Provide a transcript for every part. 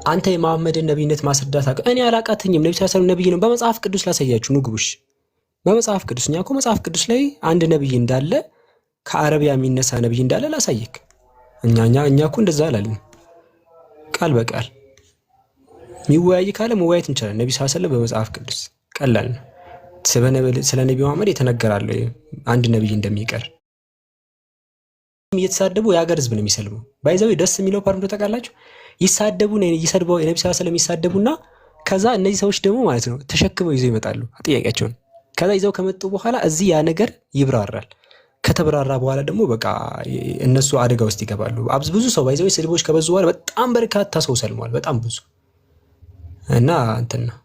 አንተ የመሐመድን ነብይነት ማስረዳት እኔ አላቃተኝም። ነብዩ ሰለላሁ ዐለይሂ ወሰለም ነብይ ነው። በመጽሐፍ ቅዱስ ላሳያችሁ ንጉሽ። በመጽሐፍ ቅዱስ እኛ እኮ መጽሐፍ ቅዱስ ላይ አንድ ነብይ እንዳለ ከአረቢያ የሚነሳ ነብይ እንዳለ ላሳየክ። እኛ እኮ እንደዛ አላልን። ቃል በቃል ሚወያይ ካለ መወያየት እንችላለን። ነብዩ ሰለላሁ ዐለይሂ ወሰለም በመጽሐፍ ቅዱስ ቀላል ነው። ስለ ነብዩ መሐመድ የተነገራለ አንድ ነብይ እንደሚቀር እየተሳደቡ የሀገር ህዝብ ነው የሚሰልመው። ባይዘው ደስ የሚለው ፓርት ነው ታውቃላችሁ። ይሳደቡ ነው የነብዩ ሰለላሁ ዐለይሂ ወሰለም ይሳደቡና ከዛ እነዚህ ሰዎች ደግሞ ማለት ነው ተሸክመው ይዘው ይመጣሉ ጥያቄያቸውን። ከዛ ይዘው ከመጡ በኋላ እዚህ ያ ነገር ይብራራል። ከተብራራ በኋላ ደግሞ በቃ እነሱ አደጋ ውስጥ ይገባሉ። ብዙ ሰው ባይዘው ስድቦች ከበዙ በኋላ በጣም በርካታ ሰው ሰልሟል። በጣም ብዙ እና እንትን ነው።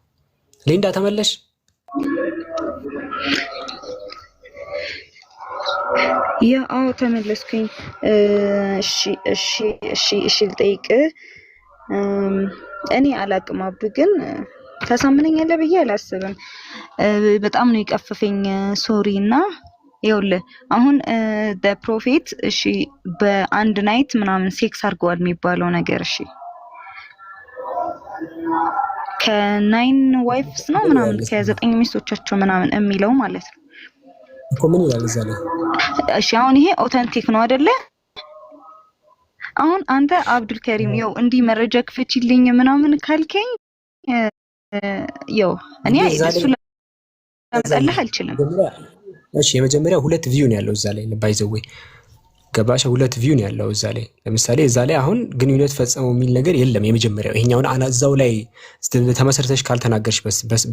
ሊንዳ ተመለሽ። ያ አዎ ተመለስኩኝ። እሺ ልጠይቅ። እኔ አላቅም አብዱ ግን ታሳምነኛለህ ብዬ አላስብም። በጣም ነው የቀፈፈኝ። ሶሪ እና ይኸውልህ አሁን ፕሮፌት እሺ በአንድ ናይት ምናምን ሴክስ አድርገዋል የሚባለው ነገር እሺ ከናይን ዋይፍስ ነው ምናምን ከ9 ሚስቶቻቸው ምናምን የሚለው ማለት ነው እኮ ምን ይላል እዛ ላይ? እሺ አሁን ይሄ ኦተንቲክ ነው አይደለ? አሁን አንተ አብዱል ከሪም ይኸው እንዲህ መረጃ ክፈችልኝ ምናምን ካልከኝ ይኸው እኔ እሱ ለምሳሌህ አልችልም። እሺ የመጀመሪያው 2 ቪው ነው ያለው እዛ ላይ ባይዘው ገባሽ? 2 ቪው ነው ያለው እዛ ላይ። ለምሳሌ እዛ ላይ አሁን ግንኙነት ፈጸመው የሚል ነገር የለም። የመጀመሪያው ይሄኛውን አናዛው ላይ ተመሰርተሽ ካልተናገርሽ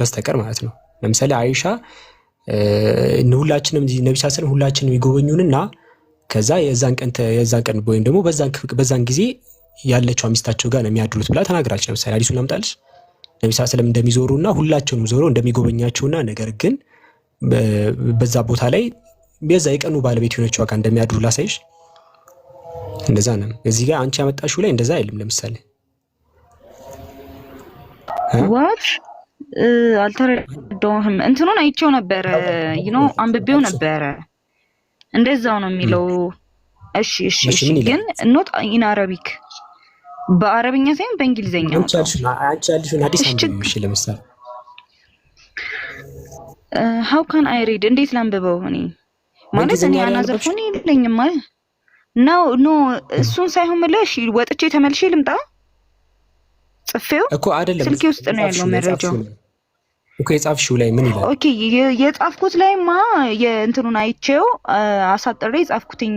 በስተቀር ማለት ነው። ለምሳሌ አይሻ ሁላችንም ነብዩ ሰለላሁ ዐለይሂ ወሰለም ሁላችንም ይጎበኙንና ከዛ የዛን ቀን ወይም ደግሞ በዛን ጊዜ ያለችው ሚስታቸው ጋር ነው የሚያድሩት ብላ ተናግራች። ለምሳሌ ሐዲሱን ላምጣልሽ። ነብዩ ሰለላሁ ዐለይሂ ወሰለም እንደሚዞሩና ሁላቸውንም ዞሮ እንደሚጎበኛቸውና ነገር ግን በዛ ቦታ ላይ በዛ የቀኑ ባለቤት የሆነችው ጋር እንደሚያድሩ ላሳይሽ። እንደዛ ነው። እዚህ ጋር አንቺ ያመጣሽው ላይ እንደዛ አይልም። ለምሳሌ ዋት አልተረዳሁም። እንትኑን አይቼው ነበረ አንብቤው ነበረ። እንደዛው ነው የሚለው። እሺ ግን ኖት ኢን አረቢክ በአረብኛ ሳይሆን በእንግሊዘኛ ነው። አንቺ ያልሽውን አዲስ አንብቤሽ ለምሳሌ how can I read እንዴት ላንብበው? እኔ ማለት እኔ አናዘርኩኝ ይለኝም ማለት ኖ እሱን ሳይሆን ማለት ወጥቼ ተመልሼ ልምጣ ጽፌው እኮ አይደለም ስልኬ ውስጥ ነው ያለው መረጃው እኮ የጻፍሽው ላይ ምን ይላል? ኦኬ የጻፍኩት ላይማ የእንትኑን አይቼው አሳጥሬ የጻፍኩትኝ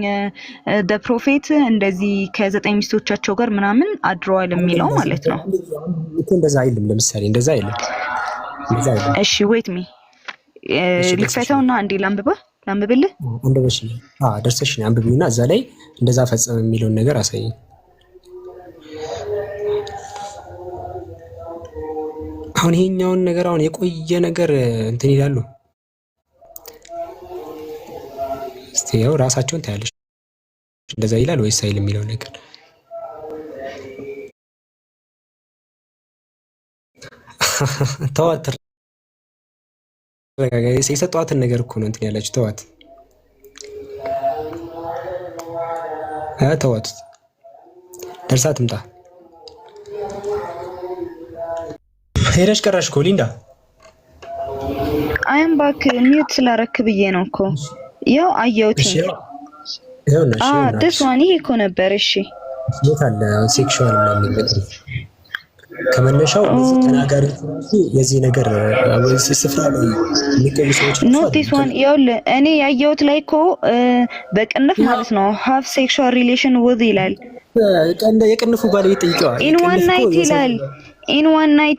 ፕሮፌት እንደዚህ ከ9 ሚስቶቻቸው ጋር ምናምን አድረዋል የሚለው ማለት ነው እኮ። እንደዛ አይልም። ለምሳሌ እንደዛ አይልም። እሺ ዌት ሚ ልክፈተውና አንዴ ላንብብልህ። እንደበሽ ደርሰሽ ነው አንብቢውና እዛ ላይ እንደዛ ፈጸመ የሚለውን ነገር አሳይ። አሁን ይሄኛውን ነገር አሁን የቆየ ነገር እንትን ይላሉ። እስቲ ያው ራሳቸውን ታያለሽ። እንደዛ ይላል ወይስ አይል የሚለው ነገር ተዋትር የሰጧትን ነገር እኮ ነው እንትን ያላችሁ። ተዋት ደርሳ ትምጣ። ሄደሽ ቀረሽ እኮ ሊንዳ። አይም ባክ ሚውት ስላረክ ብዬ ነው እኮ ያው አየሁት። ደስ ዋን ይሄ እኮ ነበር። እሺ የታለ ሴክሹዋል ምናምን ከመነሻው እዚህ ተናጋሪ የዚህ ነገር ስፍራ ላይ የሚቀዩ ሰዎች ኖቲስ ዋን ያው እኔ ያየሁት ላይ እኮ በቅንፍ ማለት ነው ሃቭ ሴክሹዋል ሪሌሽን ዊዝ ይላል። የቅንፉ ባለቤት ጠይቀዋል። ኢን ዋን ናይት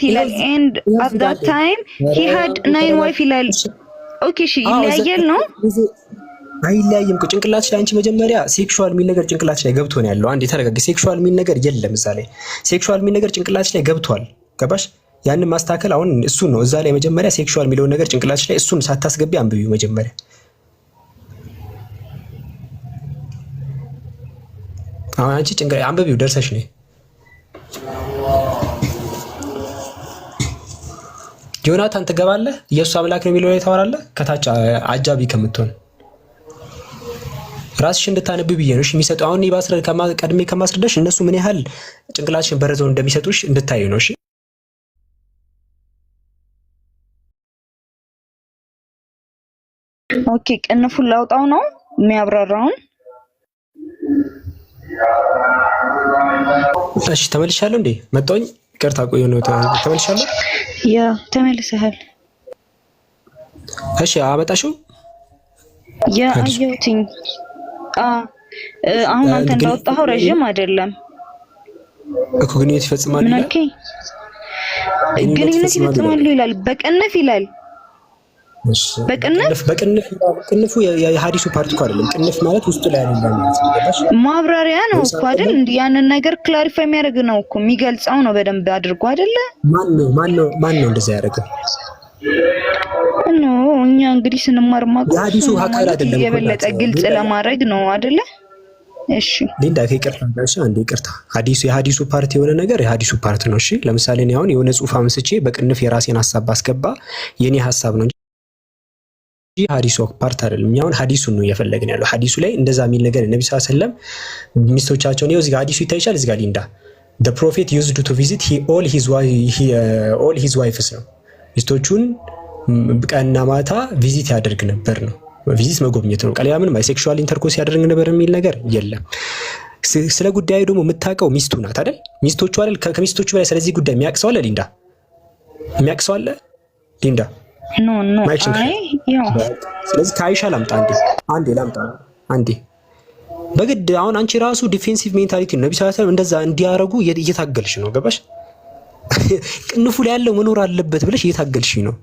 ይላል and at that time he had 9 wife ይላል። ኦኬ እሺ ይለያያል ነው አይለያይም እኮ ጭንቅላትሽ ላይ አንቺ መጀመሪያ ሴክሹዋል የሚል ነገር ጭንቅላትሽ ላይ ገብቶ ነው ያለው። አንዴ ተረጋጊ። ሴክሹዋል የሚል ነገር የለም እዛ ላይ። ሴክሹዋል የሚል ነገር ጭንቅላትሽ ላይ ገብቷል። ገባሽ? ያንን ማስተካከል አሁን እሱ ነው። እዛ ላይ መጀመሪያ ሴክሹዋል የሚለው ነገር ጭንቅላትሽ ላይ እሱን ሳታስገቢ አንብቢው መጀመሪያ። አሁን አንቺ ጭንቅላት አንብቢው ደርሰሽ ነው። ጆናታን ትገባለህ። ኢየሱስ አምላክ ነው የሚለው ላይ ታወራለህ። ከታች አጃቢ ከምትሆን ራስሽ እንድታነብ ብዬ ነው። እሺ የሚሰጠው አሁን ይባስረ ቀድሜ ከማስረዳሽ እነሱ ምን ያህል ጭንቅላትሽን በረዘው እንደሚሰጡሽ እንድታዩ ነው። እሺ ኦኬ ቅንፉን ላውጣው ነው የሚያብራራውን። እሺ ተመልሻለሁ እንዴ? መጣሁኝ። ይቅርታ ቆይ ነው ተመልሻለሁ። ያ ተመልሰሃል። እሺ አመጣሽው። ያ አየሁትኝ። አሁን አንተ እንዳወጣኸው ረጅም አይደለም እኮ ግንኙነት ይፈጽማሉ ይላል። ግንኙነት ይፈጽማሉ ይላል። በቅንፍ ይላል። በቅንፉ የሐዲሱ ፓርት እኮ አይደለም። ቅንፍ ማለት ውስጡ ላይ ያለው ማለት ነው። ማብራሪያ ነው እኮ አይደል? እንዴ ያንን ነገር ክላሪፋይ የሚያደርግ ነው እኮ የሚገልጸው ነው በደንብ አድርጎ አይደለ? ማን ነው እንደዛ ያደረገው? እኛ እንግዲህ ስንማር ማቀው የሐዲሱ አካል አይደለም። የበለጠ ግልጽ ለማድረግ ነው አይደለ? እሺ ሊንዳ ይቅርታ። የሐዲሱ ፓርት የሆነ ነገር የሐዲሱ ፓርት ነው። እሺ ለምሳሌ እኔ አሁን የሆነ ጽሑፍ አምስቼ በቅንፍ የራሴን ሐሳብ ባስገባ የኔ ሐሳብ ነው እንጂ ሐዲሱ ፓርት አይደለም። እኛ አሁን ሐዲሱን ነው እየፈለግን ያለው። ሐዲሱ ላይ እንደዛ የሚል ነገር ነብዩ ሰለላሁ ዐለይሂ ወሰለም ሚስቶቻቸውን ይኸው እዚህ ጋር ሐዲሱ ይታይሻል። እዚህ ጋር ሊንዳ the prophet used to visit all his wives ነው። ሚስቶቹን ቀንና ማታ ቪዚት ያደርግ ነበር ነው። ቪዚት መጎብኘት ነው። ቃል ያምን ሴክሹዋል ኢንተርኮርስ ያደርግ ነበር የሚል ነገር የለም። ስለ ጉዳዩ ደግሞ የምታውቀው ሚስቱ ናት አይደል? ሚስቶቹ አይደል? ከሚስቶቹ በላይ ስለዚህ ጉዳይ የሚያውቅሰው አለ ሊንዳ? የሚያውቅሰው አለ ሊንዳ? ኖ አይ ያው ስለዚህ ከአይሻ ላምጣ አንዴ በግድ አሁን አንቺ ራሱ ዲፌንሲቭ ሜንታሊቲ ነው። ነብዩ ሰለላሁ ዐለይሂ ወሰለም እንደዛ እንዲያረጉ እየታገልሽ ነው። ገባሽ? ቅንፉ ላይ ያለው መኖር አለበት ብለሽ እየታገልሽ ነው።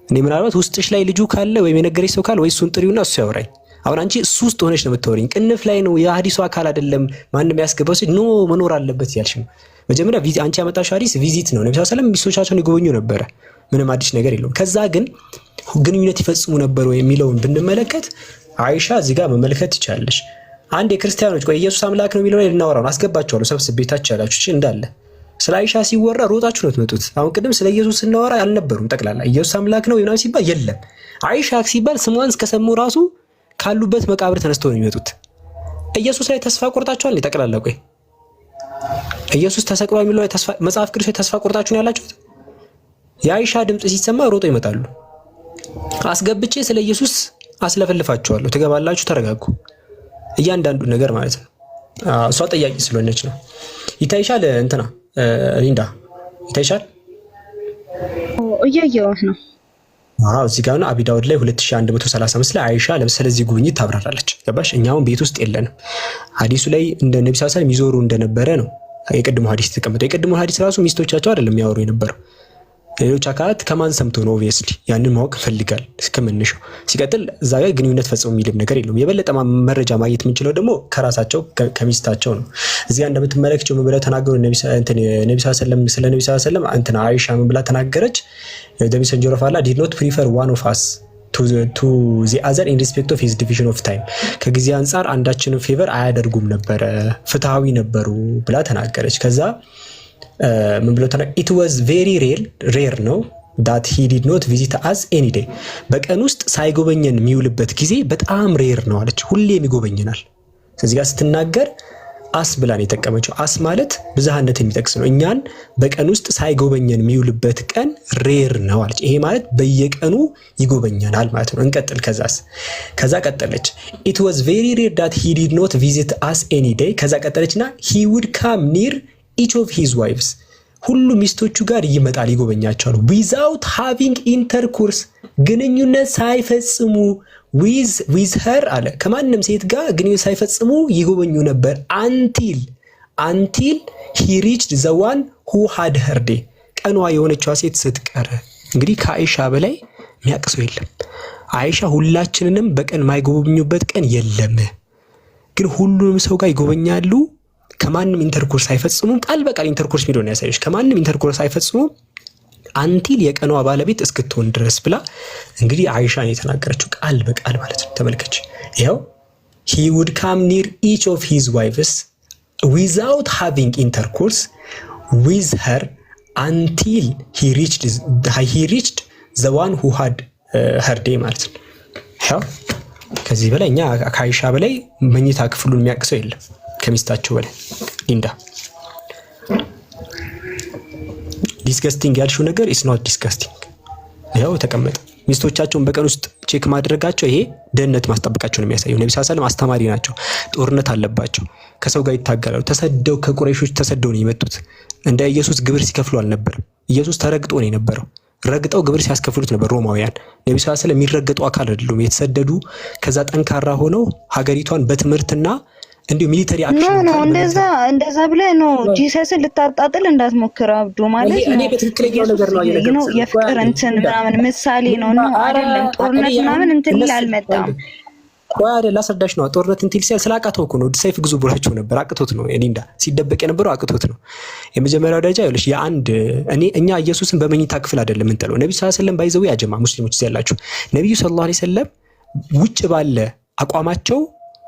እኔ ምናልባት ውስጥሽ ላይ ልጁ ካለ ወይም የነገረሽ ሰው ካለ ወይ እሱን ጥሪውና እሱ ያወራኝ። አሁን አንቺ እሱ ውስጥ ሆነሽ ነው የምታወሪኝ። ቅንፍ ላይ ነው የሐዲሱ አካል አይደለም ማንንም ያስገባው ሲል ኖ መኖር አለበት ያልሽ ነው። መጀመሪያ አንቺ ያመጣሽ ሐዲስ ቪዚት ነው። ነብዩ ሰለላሁ ዐለይሂ ወሰለም ሚስቶቻቸውን ይጎበኙ ነበረ። ምንም አዲስ ነገር የለውም። ከዛ ግን ግንኙነት ይፈጽሙ ነበር ወይ የሚለውን ብንመለከት አይሻ እዚህ ጋር መመልከት ትችላለሽ። አንድ የክርስቲያኖች ቆይ ኢየሱስ አምላክ ነው የሚለው ላይ ልናወራው ነው። አስገባቸዋለሁ ሰብስቤ ቤታችሁ ያላችሁ እሺ እንዳለ ስለ አይሻ ሲወራ ሮጣችሁ ነው የምትመጡት። አሁን ቅድም ስለ ኢየሱስ ስናወራ አልነበሩም። ጠቅላላ ኢየሱስ አምላክ ነው ይናው ሲባል የለም። አይሻ ሲባል ስሟን እስከሰሙ ራሱ ካሉበት መቃብር ተነስተው ነው የሚመጡት። ኢየሱስ ላይ ተስፋ ቆርጣችኋል እንዴ? ጠቅላላ ቆይ ኢየሱስ ተሰቅሏል የሚለው ላይ ተስፋ መጽሐፍ ቅዱስ ላይ ተስፋ ቆርጣችሁ ነው ያላችሁት? የአይሻ ድምጽ ሲሰማ ሮጦ ይመጣሉ። አስገብቼ ስለ ኢየሱስ አስለፈልፋችኋለሁ። ትገባላችሁ። ተረጋጉ። እያንዳንዱ ነገር ማለት ነው። እሷ ጠያቂ ስለሆነች ነው። ይታይሻል እንትና ሊንዳ ይታይሻል? እያየሁህ ነው። እዚህ ጋር ነው አቢ ዳውድ ላይ 2135 ላይ አይሻ ስለዚህ ጉብኝት ታብራራለች። ገባሽ? እኛውን ቤት ውስጥ የለንም። ሐዲሱ ላይ እንደ ነብዩ ሰለላሁ ዐለይሂ ወሰለም ይዞሩ እንደነበረ ነው የቀድሞ ሐዲስ ተቀምጠው። የቀድሞ ሐዲስ ራሱ ሚስቶቻቸው አይደለም የሚያወሩ የነበረው ሌሎች አካላት ከማን ሰምቶ ነው? ኦብቪየስሊ ያንን ማወቅ ፈልጋል እስከምንሽው። ሲቀጥል እዛ ጋር ግንኙነት ፈጽሞ የሚልም ነገር የለውም። የበለጠ መረጃ ማግኘት የምንችለው ደግሞ ከራሳቸው ከሚስታቸው ነው። እዚህ ጋር እንደምትመለከቸው ምን ብለው ተናገሩ? ነብዩ ሰለላሁ ዐለይሂ ወሰለም እንትና አይሻ ምን ብላ ተናገረች? the messenger of Allah did not prefer one of us to the other in respect of his division of time ከጊዜ አንፃር አንዳችንን ፌቨር አያደርጉም ነበረ፣ ፍትሃዊ ነበሩ ብላ ተናገረች። ከዛ ምን ብለው it was very rare ነው that he did not visit us any day በቀን ውስጥ ሳይጎበኘን የሚውልበት ጊዜ በጣም ሬር ነው አለች። ሁሌም ይጎበኘናል። ስለዚህ ጋር ስትናገር አስ ብላን የተጠቀመችው አስ ማለት ብዝሃነት የሚጠቅስ ነው። እኛን በቀን ውስጥ ሳይጎበኘን የሚውልበት ቀን ሬር ነው አለች። ይሄ ማለት በየቀኑ ይጎበኘናል ማለት ነው። እንቀጥል። ከዛ ቀጠለች it was very rare that he did not visit us any day ከዛ ቀጠለችና he would come near each of his wives ሁሉ ሚስቶቹ ጋር ይመጣል ይጎበኛቸዋል። without having intercourse ግንኙነት ሳይፈጽሙ with her አለ ከማንም ሴት ጋር ግንኙነት ሳይፈጽሙ ይጎበኙ ነበር until he reached the one who had her day ቀኗ የሆነችዋ ሴት ስትቀር። እንግዲህ ከአይሻ በላይ የሚያቅሰው የለም። አይሻ ሁላችንንም በቀን ማይጎበኙበት ቀን የለም፣ ግን ሁሉንም ሰው ጋር ይጎበኛሉ። ከማንም ኢንተርኮርስ አይፈጽሙም። ቃል በቃል ኢንተርኮርስ ሚለው ነው ያሳየሽ። ከማንም ኢንተርኮርስ አይፈጽሙም አንቲል የቀኗ ባለቤት እስክትሆን ድረስ ብላ እንግዲህ አይሻን የተናገረችው ቃል በቃል ማለት ነው። ተመልከች። ይሄው he would come near each of his wives without having intercourse with her until he reached the one who had her day ማለት ነው። ይሄው ከዚህ በላይ እኛ ከአይሻ በላይ መኝታ ክፍሉን የሚያቅሰው የለም ከሚስታቸው በላይ ሊንዳ። ዲስገስቲንግ ያልሽው ነገር ኢስ ኖት ዲስገስቲንግ። ያው ተቀመጠ። ሚስቶቻቸውን በቀን ውስጥ ቼክ ማድረጋቸው ይሄ ደህንነት ማስጠበቃቸው ነው የሚያሳየው። ነብዩ ሰለላሁ ዐለይሂ ወሰለም አስተማሪ ናቸው። ጦርነት አለባቸው። ከሰው ጋር ይታገላሉ። ተሰደው ከቁረይሾች ተሰደው ነው የመጡት። እንደ ኢየሱስ ግብር ሲከፍሉ አልነበረም። ኢየሱስ ተረግጦ ነው የነበረው። ረግጠው ግብር ሲያስከፍሉት ነበር ሮማውያን። ነብዩ ሰለላሁ ዐለይሂ ወሰለም የሚረገጡ አካል አይደሉም። የተሰደዱ ከዛ ጠንካራ ሆነው ሀገሪቷን በትምህርትና እንዲሁ ሚሊተሪ አክሽን ነው። እንደዛ ብለህ ነው ጂሰስን ልታጣጥል እንዳትሞክር አብዱ። ማለት እኔ በትክክለኛው ነገር ነው ነው የፍቅር እንትን ምናምን ምሳሌ ነው ነው አይደለም። ጦርነት ምናምን እንትን አልመጣም። ቆይ አይደል ላስረዳሽ ነው። ጦርነት እንትን ሲል ስላቃተው እኮ ነው ሰይፍ ግዙ ብሏቸው ነበር። አቅቶት ነው ሊንዳ ሲደበቅ የነበረው አቅቶት ነው። የመጀመሪያው ደረጃ ይኸውልሽ የአንድ እኛ ኢየሱስን በመኝታ ክፍል አይደለም እንጠለው። ነብዩ ሰለላሁ ዐለይሂ ወሰለም ባይዘው ያጀማ ሙስሊሞች ያላችሁ ነብዩ ሰለላሁ ዐለይሂ ወሰለም ውጭ ባለ አቋማቸው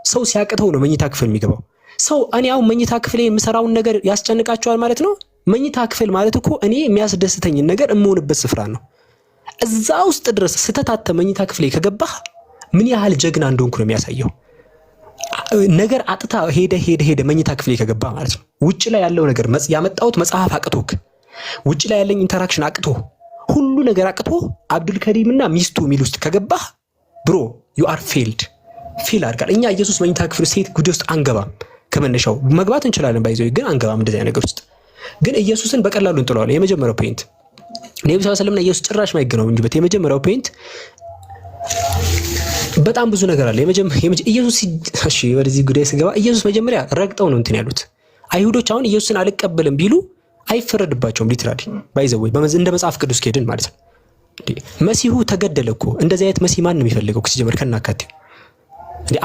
ሰው ሲያቅተው ነው መኝታ ክፍል የሚገባው። ሰው እኔ አሁን መኝታ ክፍል የምሰራውን ነገር ያስጨንቃቸዋል ማለት ነው። መኝታ ክፍል ማለት እኮ እኔ የሚያስደስተኝን ነገር እምሆንበት ስፍራ ነው። እዛ ውስጥ ድረስ ስተታተ መኝታ ክፍል ከገባህ ምን ያህል ጀግና እንደሆንኩ ነው የሚያሳየው። ነገር አጥታ ሄደ መኝታ ክፍል ከገባ ማለት ነው። ውጭ ላይ ያለው ነገር ያመጣሁት መጽሐፍ አቅቶክ፣ ውጭ ላይ ያለኝ ኢንተራክሽን አቅቶ፣ ሁሉ ነገር አቅቶ አብዱል ከሪምና ሚስቱ ሚል ውስጥ ከገባህ ብሮ ዩ አር ፌልድ ፊል አድርጋል። እኛ ኢየሱስ መኝታ ክፍል ሴት ጉዳይ ውስጥ አንገባም። ከመነሻው መግባት እንችላለን ባይዘው ግን አንገባም እንደዚህ ነገር ውስጥ። ግን ኢየሱስን በቀላሉ እንጥለዋለን። የመጀመሪያው ፖይንት ነብዩ ሰለላሁ ዐለይሂ ወሰለም እና ኢየሱስ ጭራሽ ማይገናኙ እንጂ የመጀመሪያው ፖይንት በጣም ብዙ ነገር አለ። ኢየሱስ እሺ፣ ወደዚህ ጉዳይ ስገባ ኢየሱስ መጀመሪያ ረግጠው ነው እንትን ያሉት። አይሁዶች አሁን ኢየሱስን አልቀበልም ቢሉ አይፈረድባቸውም። ሊትራሊ ባይዘው እንደ መጽሐፍ ቅዱስ ከሄድን ማለት ነው። መሲሁ ተገደለ እኮ። እንደዚህ አይነት መሲህ ማን ነው የሚፈልገው? ሲጀመር ከናካቴው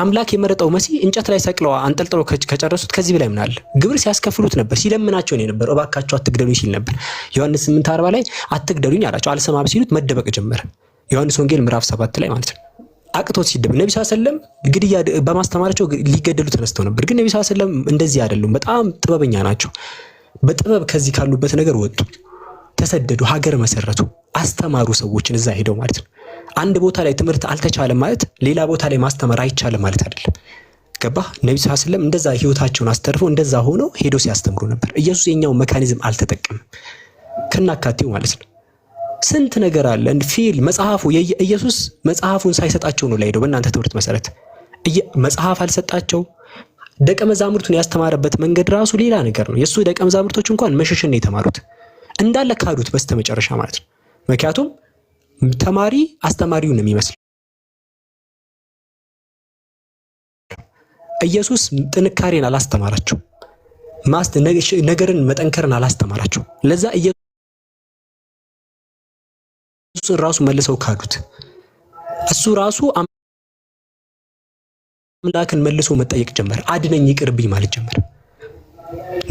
አምላክ የመረጠው መሲህ እንጨት ላይ ሰቅለው አንጠልጥለው ከጨረሱት ከዚህ በላይ ምን አለ? ግብር ሲያስከፍሉት ነበር። ሲለምናቸው ነው የነበረው። እባካቸው አትግደሉኝ ሲል ነበር። ዮሐንስ 8:40 ላይ አትግደሉኝ አላቸው። አልሰማም ሲሉት መደበቅ ጀመረ። ዮሐንስ ወንጌል ምዕራፍ 7 ላይ ማለት ነው። አቅቶት ሲደበቅ ነብዩ ሰለላሁ ዐለይሂ ወሰለም ግድያ በማስተማራቸው ሊገደሉ ተነስተው ነበር። ግን ነብዩ ሰለላሁ ዐለይሂ ወሰለም እንደዚህ አይደሉም። በጣም ጥበበኛ ናቸው። በጥበብ ከዚህ ካሉበት ነገር ወጡ፣ ተሰደዱ፣ ሀገር መሰረቱ፣ አስተማሩ ሰዎችን እዛ ሄደው ማለት ነው። አንድ ቦታ ላይ ትምህርት አልተቻለም ማለት ሌላ ቦታ ላይ ማስተማር አይቻልም ማለት አይደለም። ገባህ? ነብዩ ሰለላሁ ዐለይሂ ወሰለም እንደዛ ህይወታቸውን አስተርፈው እንደዛ ሆነው ሄደው ሲያስተምሩ ነበር። ኢየሱስ የኛው ሜካኒዝም አልተጠቀምም ከናካቴው ማለት ነው። ስንት ነገር አለ ፊል መጽሐፉ ኢየሱስ መጽሐፉን ሳይሰጣቸው ነው ላይደው በእናንተ ትምህርት መሰረት መጽሐፍ አልሰጣቸው። ደቀ መዛሙርቱን ያስተማረበት መንገድ ራሱ ሌላ ነገር ነው። የሱ ደቀ መዛሙርቶች እንኳን መሸሽን ነው የተማሩት። እንዳለ ካዱት በስተመጨረሻ ማለት ነው። ምክንያቱም ተማሪ አስተማሪውን ነው የሚመስል። ኢየሱስ ጥንካሬን አላስተማራቸው፣ ነገርን መጠንከርን አላስተማራቸው። ለዛ ኢየሱስን ራሱ መልሰው ካዱት። እሱ ራሱ አምላክን መልሶ መጠየቅ ጀመረ። አድነኝ ይቅርብኝ ማለት ጀመረ።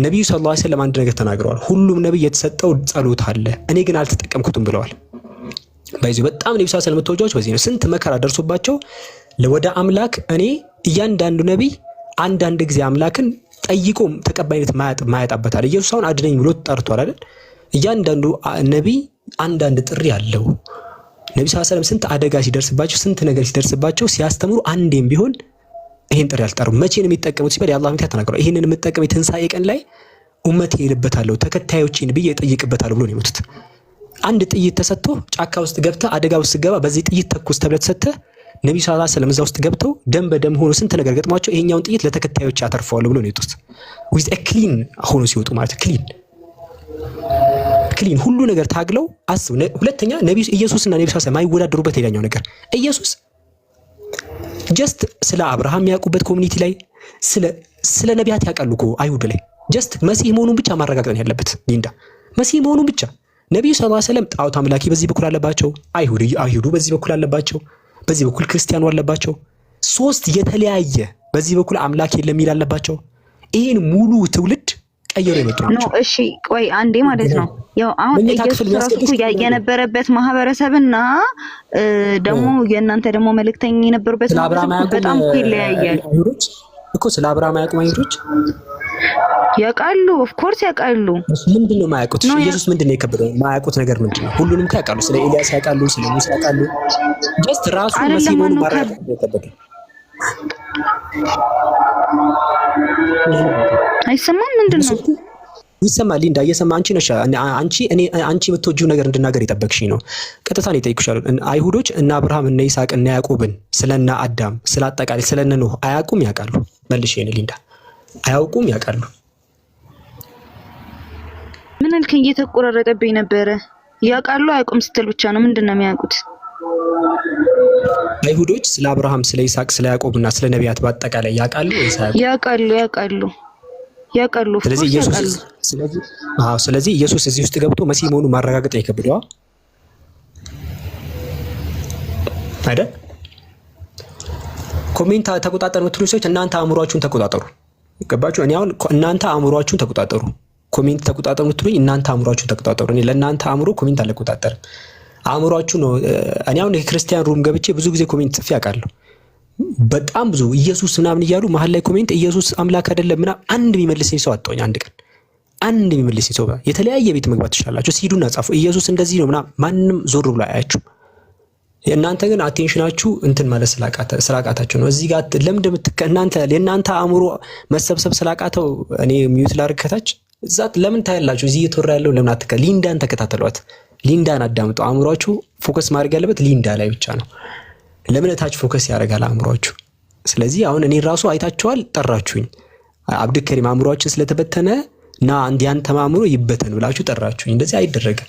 ነብዩ ሰለላሁ ዐለይሂ ወሰለም አንድ ነገር ተናግረዋል። ሁሉም ነብይ የተሰጠው ጸሎት አለ፣ እኔ ግን አልተጠቀምኩትም ብለዋል። ባይዘው በጣም ነብዩ ሰለላሁ ዐለይሂ ወሰለም ተወጃጆች በዚህ ነው። ስንት መከራ ደርሶባቸው ወደ አምላክ እኔ እያንዳንዱ ነብይ አንዳንድ ጊዜ አምላክን ጠይቆ ተቀባይነት ማያጣበታል። ኢየሱስ አሁን አድነኝ ብሎ ተጣርቷል አይደል? እያንዳንዱ ነብይ አንዳንድ ጥሪ አለው። ነብዩ ሰለላሁ ዐለይሂ ወሰለም ስንት አደጋ ሲደርስባቸው ስንት ነገር ሲደርስባቸው ሲያስተምሩ አንዴም ቢሆን ይሄን ጥሪ አልጠሩም። መቼ ነው የሚጠቀሙት ሲባል የአላህ መልእክተኛ ተናግረዋል። ይሄንን የምጠቀመው የትንሣኤ ቀን ላይ ኡመቴ ይልበታለሁ ተከታዮችን ብዬ እጠይቅበታለሁ ብሎ ነው የሞቱት። አንድ ጥይት ተሰጥቶ ጫካ ውስጥ ገብተህ አደጋ ውስጥ ገባ በዚህ ጥይት ተኩስ ተብለህ ተሰጥተህ ነብዩ ሰለላሁ ዐለይሂ ወሰለም እዛ ውስጥ ገብተው ደም በደም ሆኖ ስንት ነገር ገጥሟቸው ይሄኛውን ጥይት ለተከታዮች ያተርፈዋል ብሎ ነው የወጡት። ዊዝ ክሊን ሆኖ ሲወጡ ማለት ክሊን ሁሉ ነገር ታግለው አስብ። ሁለተኛ ነብዩ ኢየሱስና ነብዩ ሰለላሁ ዐለይሂ ወሰለም የማይወዳደሩበት ሌላኛው ነገር ኢየሱስ ጀስት ስለ አብርሃም ያውቁበት ኮሚኒቲ ላይ ስለ ነቢያት ያውቃሉ እኮ አይሁድ ላይ ጀስት መሲህ መሆኑን ብቻ ማረጋገጥ ያለበት ሊንዳ መሲህ መሆኑን ብቻ። ነብዩ ሰለላሁ ዐለይሂ ወሰለም ጣዖት አምላኪ በዚህ በኩል አለባቸው፣ አይሁዱ በዚህ በኩል አለባቸው፣ በዚህ በኩል ክርስቲያኑ አለባቸው። ሶስት የተለያየ በዚህ በኩል አምላክ የለም ይላል አለባቸው። ይሄን ሙሉ ትውልድ ቀየሩ የመጡ ናቸው። እሺ ቆይ አንዴ ማለት ነው። ያው አሁን ኢየሱስ ራሱ የነበረበት ማህበረሰብና ደግሞ የእናንተ ደግሞ መልእክተኛ የነበሩበት ማህበረሰብ በጣም ይለያያል እኮ። ስለ አብርሃም ያውቁ አይሁዶች ያውቃሉ፣ ኦፍ ኮርስ ያውቃሉ። ምንድን ነው የማያውቁት? ኢየሱስ ምንድን ነው የከበደው? የማያውቁት ነገር ምንድን ነው? ሁሉንም ያውቃሉ። ስለ ኤልያስ ያውቃሉ፣ ስለ ሙሳ ያውቃሉ። ጀስት ራሱ መሲህ መሆኑን ማረጋገጥ ነው የከበደው። አይሰማም ምንድነው? ይሰማል ሊንዳ፣ እየሰማ አንቺ ነሽ። አንቺ የምትወጂው ነገር እንድናገር የጠበቅሽኝ ነው። ቀጥታ ነው የጠይቁሻል። አይሁዶች እነ አብርሃም እነ ይስሐቅ እነ ያዕቆብን ስለነ አዳም ስለ አጠቃላይ ስለነ ኖህ አያውቁም ያውቃሉ? መልሽ ይሄን ሊንዳ፣ አያውቁም ያውቃሉ? ምን አልከኝ? እየተቆራረጠብኝ ነበረ። ያውቃሉ አያውቁም ስትል ብቻ ነው። ምንድነው የሚያውቁት? አይሁዶች ስለ አብርሃም ስለ ይስሐቅ ስለ ያዕቆብና ስለ ነቢያት በአጠቃላይ ያውቃሉ ወይስ አያውቁም? ያውቃሉ። ስለዚህ ኢየሱስ እዚህ ውስጥ ገብቶ መሲህ መሆኑን ማረጋገጥ አይከብደዋ አይደል? ኮሜንት ተቆጣጠሩ የምትሉ ሰዎች እናንተ አእምሯችሁን ተቆጣጠሩ። ገባችሁ? እኔ አሁን እናንተ አእምሯችሁን ተቆጣጠሩ። ኮሜንት ተቆጣጠሩ የምትሉኝ እናንተ አእምሯችሁን ተቆጣጠሩ። እኔ ለእናንተ አእምሮ ኮሜንት አልቆጣጠርም። አእምሯችሁ ነው። እኔ አሁን የክርስቲያን ሩም ገብቼ ብዙ ጊዜ ኮሜንት ጽፌ አውቃለሁ። በጣም ብዙ ኢየሱስ ምናምን እያሉ መሀል ላይ ኮሜንት ኢየሱስ አምላክ አይደለም ምናምን አንድ የሚመልስኝ ሰው አጣሁኝ። አንድ ቀን አንድ የሚመልስኝ ሰው። የተለያየ ቤት መግባት ትችላላችሁ። ሲሄዱና ጻፉ ኢየሱስ እንደዚህ ነው ምናምን፣ ማንም ዞር ብሎ አያችሁም። እናንተ ግን አቴንሽናችሁ እንትን ማለት ስላቃታችሁ ነው። እዚህ ጋር ለምን እናንተ የእናንተ አእምሮ መሰብሰብ ስላቃተው እኔ ሚዩት ላድርግ ከታች እዛት ለምን ታያላችሁ? እዚህ እየተወራ ያለው ለምን ሊንዳን ተከታተሏት። ሊንዳን አዳምጡ። አእምሯችሁ ፎከስ ማድረግ ያለበት ሊንዳ ላይ ብቻ ነው። ለምን ታች ፎከስ ያደርጋል አእምሯችሁ? ስለዚህ አሁን እኔ ራሱ አይታችኋል፣ ጠራችሁኝ። አብዱከሪም አእምሯችን ስለተበተነ እና አንዲያን ተማምሮ ይበተን ብላችሁ ጠራችሁኝ። እንደዚህ አይደረግም።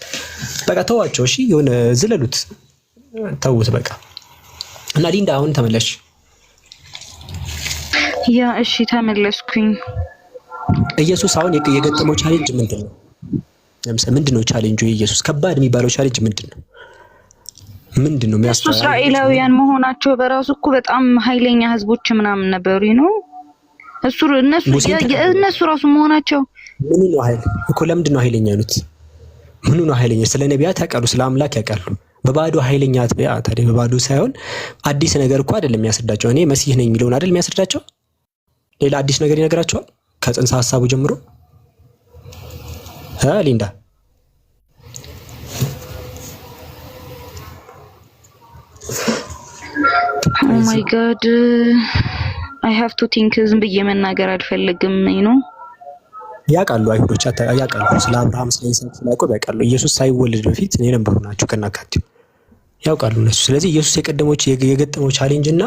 በቃ ተዋቸው። እሺ የሆነ ዝለሉት፣ ተውት በቃ። እና ሊንዳ አሁን ተመለሽ። ያ እሺ ተመለስኩኝ። ኢየሱስ አሁን የገጠመው ቻሌንጅ ምንድን ነው? ለምሳሌ ምንድን ነው ቻሌንጁ? የኢየሱስ ከባድ የሚባለው ቻሌንጅ ምንድን ነው? ምንድነው የሚያስተዋው? እስራኤላውያን መሆናቸው በራሱ እኮ በጣም ኃይለኛ ህዝቦች ምናምን ነበሩ ነው። እነሱ ራሱ መሆናቸው ምኑ ነው ኃይል እኮ? ለምንድን ነው ኃይለኛ ያሉት? ምኑ ነው ኃይለኛ? ስለ ነቢያት ያውቃሉ፣ ስለ አምላክ ያውቃሉ። በባዶ ኃይለኛ አጥቢያ ታዲያ በባዶ ሳይሆን አዲስ ነገር እኮ አይደለም የሚያስረዳቸው። እኔ መሲህ ነኝ የሚለውን አይደል የሚያስረዳቸው? ሌላ አዲስ ነገር ይነግራቸዋል ከጽንሰ ሐሳቡ ጀምሮ። ሊንዳ ኦ ማይ ጋድ አይ ሃቭ ቱ ቲንክ። ዝም ብዬ መናገር አልፈልግም ነው። ያውቃሉ አይሁዶች ያውቃሉ፣ ስለ አብርሃም ስለ ይስሐቅ ስለ ያዕቆብ ያውቃሉ። ኢየሱስ ሳይወለድ በፊት እኔ ነበሩ ናቸው ከናካቴው ያውቃሉ እነሱ። ስለዚህ ኢየሱስ የገጠመው ቻሌንጅ እና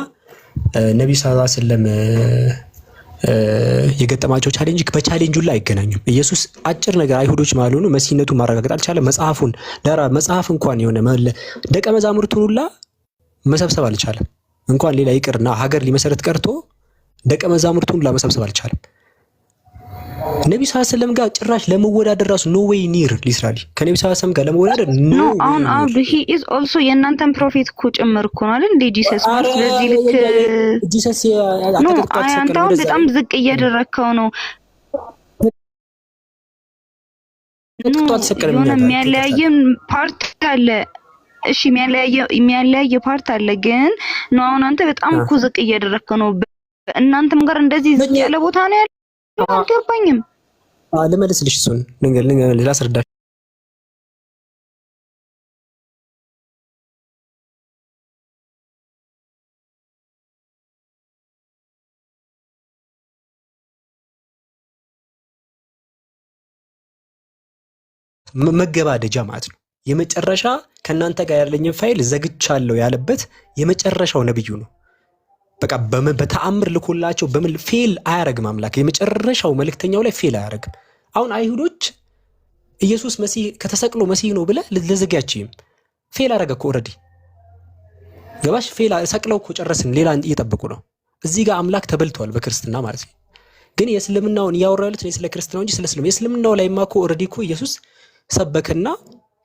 ነብይ ሰለላሁ ዐለይሂ ወሰለም የገጠማቸው ቻሌንጅ በቻሌንጁ ላይ አይገናኙም። ኢየሱስ አጭር ነገር አይሁዶች ማለት ነው መሲህነቱን ማረጋገጥ አልቻለም። መጽሐፍ እንኳን የሆነ ደቀ መዛሙርቱን ሁላ መሰብሰብ አልቻለም። እንኳን ሌላ ይቅርና ሀገር ሊመሰረት ቀርቶ ደቀ መዛሙርቱን ሁላ መሰብሰብ አልቻለም። ነብዩ ሰለላሁ ዐለይሂ ወሰለም ጋር ጭራሽ ለመወዳደር ራሱ ኖ ዌይ ኒር ሊስራሊ ከነብዩ ሰለላሁ ዐለይሂ ወሰለም ጋር ለመወዳደር ኖ አሁን ሂ ኢዝ ኦልሶ የእናንተን ፕሮፌት እኮ ጭምር እኮ ነው አይደል? እንደ ጂሰስ ማለት ስለዚህ ልክ ጂሰስ አንተ አሁን በጣም ዝቅ እያደረከው ነው። የሆነ የሚያለያየን ፓርት አለ። እሺ የሚያለያየ ፓርት አለ፣ ግን ነው አሁን አንተ በጣም እኮ ዝቅ እያደረከው ነው። እናንተም ጋር እንደዚህ ዝቅ ያለ ቦታ ነው ያለው። አልገባኝም። ልመልስልሽ እሱን ላስረዳሽ። መገባደጃ ማለት ነው። የመጨረሻ ከእናንተ ጋር ያለኝን ፋይል ዘግቻለሁ ያለበት የመጨረሻው ነብዩ ነው። በቃ በተአምር ልኮላቸው በምን ፌል አያረግም አምላክ። የመጨረሻው መልእክተኛው ላይ ፌል አያረግም። አሁን አይሁዶች ኢየሱስ መሲህ ከተሰቅሎ መሲህ ነው ብለህ ልዘጋችም ፌል አረገ እኮ ኦልሬዲ ገባሽ? ፌል ሰቅለው እኮ ጨረስን። ሌላ እየጠበቁ ነው። እዚህ ጋር አምላክ ተበልቷል በክርስትና ማለት ነው። ግን የእስልምናውን እያወራሉት ነው ስለ ክርስትናው እንጂ ስለ የእስልምናው ላይማ እኮ ኦልሬዲ እኮ ኢየሱስ ሰበከና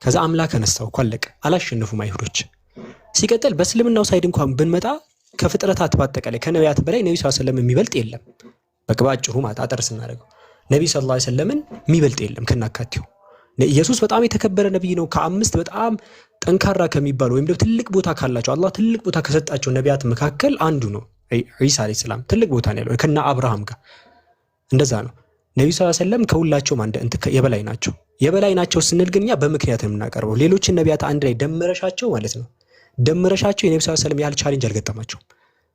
ከዛ አምላክ አነሳው እኮ አለቀ። አላሸነፉም አይሁዶች። ሲቀጥል በእስልምናው ሳይድ እንኳን ብንመጣ ከፍጥረታት ባጠቃላይ ከነቢያት በላይ ነብዩ ሰለላሁ ዐለይሂ ወሰለም የሚበልጥ የለም። በአጭሩ ማለት አጠር ስናደርገው ነብዩ ሰለላሁ ዐለይሂ ወሰለምን የሚበልጥ የለም ከናካቴው። ኢየሱስ በጣም የተከበረ ነብይ ነው። ከአምስት በጣም ጠንካራ ከሚባሉ ወይም ደግሞ ትልቅ ቦታ ካላቸው አላህ ትልቅ ቦታ ከሰጣቸው ነቢያት መካከል አንዱ ነው። ኢሳ አለይሂ ሰላም ትልቅ ቦታ ነው ያለው ከና አብርሃም ጋር እንደዛ ነው። ነብዩ ሰለላሁ ዐለይሂ ወሰለም ከሁላቸውም የበላይ ናቸው። የበላይ ናቸው ስንል ግን እኛ በምክንያት ነው የምናቀርበው። ሌሎችን ነቢያት አንድ ላይ ደመረሻቸው ማለት ነው። ደመረሻቸው የነብዩ ሰለላሁ ዐለይሂ ወሰለም ያህል ቻሌንጅ አልገጠማቸውም።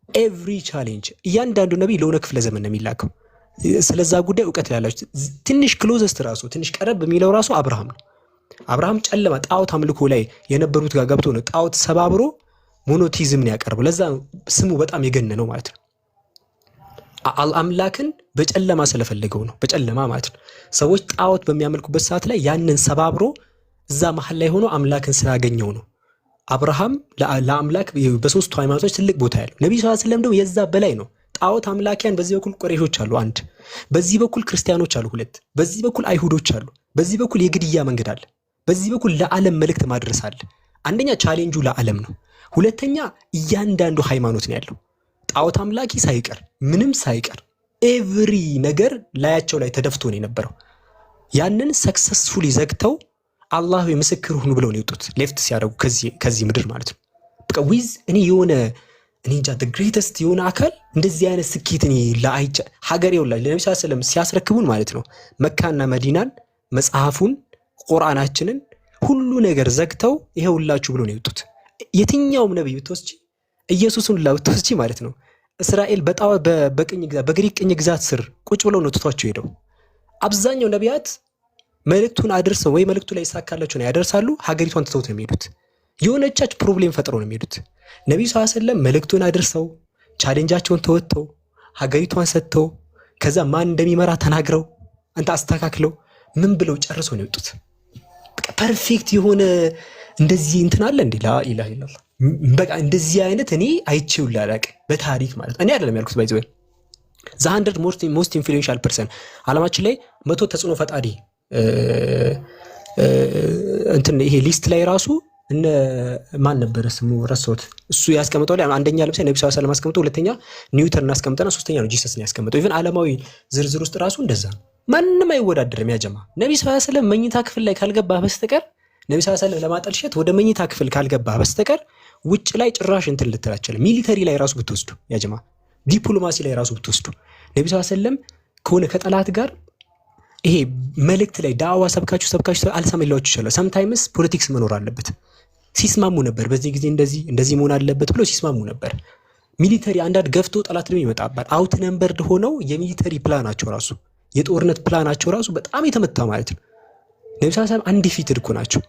ኤቭሪ ቻሌንጅ እያንዳንዱ ነብይ ለሆነ ክፍለ ዘመን ነው የሚላከው። ስለዛ ጉዳይ እውቀት ያላችሁ ትንሽ ክሎዘስት ራሱ ትንሽ ቀረብ የሚለው ራሱ አብርሃም ነው። አብርሃም ጨለማ ጣዖት አምልኮ ላይ የነበሩት ጋር ገብቶ ነው ጣዖት ሰባብሮ ሞኖቲዝምን ያቀርበው። ለዛ ስሙ በጣም የገነነው ማለት ነው። አምላክን በጨለማ ስለፈለገው ነው። በጨለማ ማለት ነው። ሰዎች ጣዖት በሚያመልኩበት ሰዓት ላይ ያንን ሰባብሮ እዛ መሀል ላይ ሆኖ አምላክን ስላገኘው ነው። አብርሃም ለአምላክ በሶስቱ ሃይማኖቶች ትልቅ ቦታ ያለው ነብዩ ሰለላሁ ዐለይሂ ወሰለም ደግሞ የዛ በላይ ነው። ጣዖት አምላኪያን በዚህ በኩል ቁረይሾች አሉ አንድ፣ በዚህ በኩል ክርስቲያኖች አሉ ሁለት፣ በዚህ በኩል አይሁዶች አሉ፣ በዚህ በኩል የግድያ መንገድ አለ፣ በዚህ በኩል ለዓለም መልእክት ማድረስ አለ። አንደኛ ቻሌንጁ ለዓለም ነው። ሁለተኛ እያንዳንዱ ሃይማኖት ነው ያለው ጣዖት አምላኪ ሳይቀር ምንም ሳይቀር ኤቭሪ ነገር ላያቸው ላይ ተደፍቶ ነው የነበረው። ያንን ሰክሰስፉሊ ዘግተው አላህ ምስክር ሁኑ ብለው ነው የወጡት ሌፍት ሲያደርጉ ከዚህ ምድር ማለት ነው። በቃ ዊዝ እኔ እንጃ the greatest የሆነ አካል እንደዚህ አይነት ስኬት እኔ ለአይቻ ሀገሬው ላይ ለነብዩ ሰለላሁ ዐለይሂ ወሰለም ሲያስረክቡን ማለት ነው መካና መዲናን መጽሐፉን ቁርአናችንን ሁሉ ነገር ዘግተው ይሄውላችሁ ብሎ ነው የወጡት። የትኛውም ነብይ ብትወስጂ ኢየሱስን ላውጥቶች ማለት ነው እስራኤል በቅኝ ግዛት በግሪክ ቅኝ ግዛት ስር ቁጭ ብለው ነው ትቷቸው ሄደው። አብዛኛው ነቢያት መልእክቱን አድርሰው ወይ መልእክቱ ላይ ይሳካላቸው ነው ያደርሳሉ፣ ሀገሪቷን ትተውት ነው የሚሄዱት። የሆነቻች ፕሮብሌም ፈጥረው ነው የሚሄዱት። ነብዩ ሰለላሁ ዐለይሂ ወሰለም መልእክቱን አድርሰው ቻሌንጃቸውን ተወጥተው ሀገሪቷን ሰጥተው ከዛ ማን እንደሚመራ ተናግረው አንተ አስተካክለው ምን ብለው ጨርሰው ነው የወጡት። በቃ ፐርፌክት የሆነ እንደዚህ እንትን አለ እንዴ? ላ ኢላሃ ኢላላህ በቃ እንደዚህ አይነት እኔ አይቼው ላላቅ በታሪክ ማለት እኔ አይደለም ያልኩት ባይዘው the 100 most influential person ዓለማችን ላይ 100 ተጽዕኖ ፈጣሪ እንትን ይሄ ሊስት ላይ ራሱ እነ ማን ነበር ስሙ ረሳሁት። እሱ ያስቀምጠው ላይ አንደኛ ለምሳሌ ነብዩ ሰለላሁ ዐለይሂ ወሰለም አስቀምጠው፣ ሁለተኛ ኒውተን አስቀምጠና ሶስተኛ ነው ጂሰስ ነው ያስቀምጠው። ኢቭን ዓለማዊ ዝርዝር ውስጥ ራሱ እንደዛ ነው። ማንንም አይወዳደርም ያጀማ። ነብዩ ሰለላሁ ዐለይሂ ወሰለም መኝታ ክፍል ላይ ካልገባ በስተቀር ነብዩ ሰለላሁ ዐለይሂ ወሰለም ለማጠልሸት ወደ መኝታ ክፍል ካልገባ በስተቀር ውጭ ላይ ጭራሽ እንትን ልትላቸለ ሚሊተሪ ላይ ራሱ ብትወስዱ ያጀማ፣ ዲፕሎማሲ ላይ ራሱ ብትወስዱ ነብዩ ሰለላሁ ዐለይሂ ወሰለም ከሆነ ከጠላት ጋር ይሄ መልእክት ላይ ዳዋ ሰብካችሁ አልሰማላችሁ ይችላል። ሰምታይምስ ፖለቲክስ መኖር አለበት። ሲስማሙ ነበር። በዚህ ጊዜ እንደዚህ መሆን አለበት ብሎ ሲስማሙ ነበር። ሚሊተሪ አንዳንድ ገፍቶ ጠላት ነው ይመጣባል። አውት ነምበርድ ሆነው የሚሊተሪ ፕላናቸው ራሱ የጦርነት ፕላናቸው ራሱ በጣም የተመታ ማለት ነው። ነብዩ ሰለላሁ ዐለይሂ ወሰለም አንዲፊትድ እኮ ናቸው።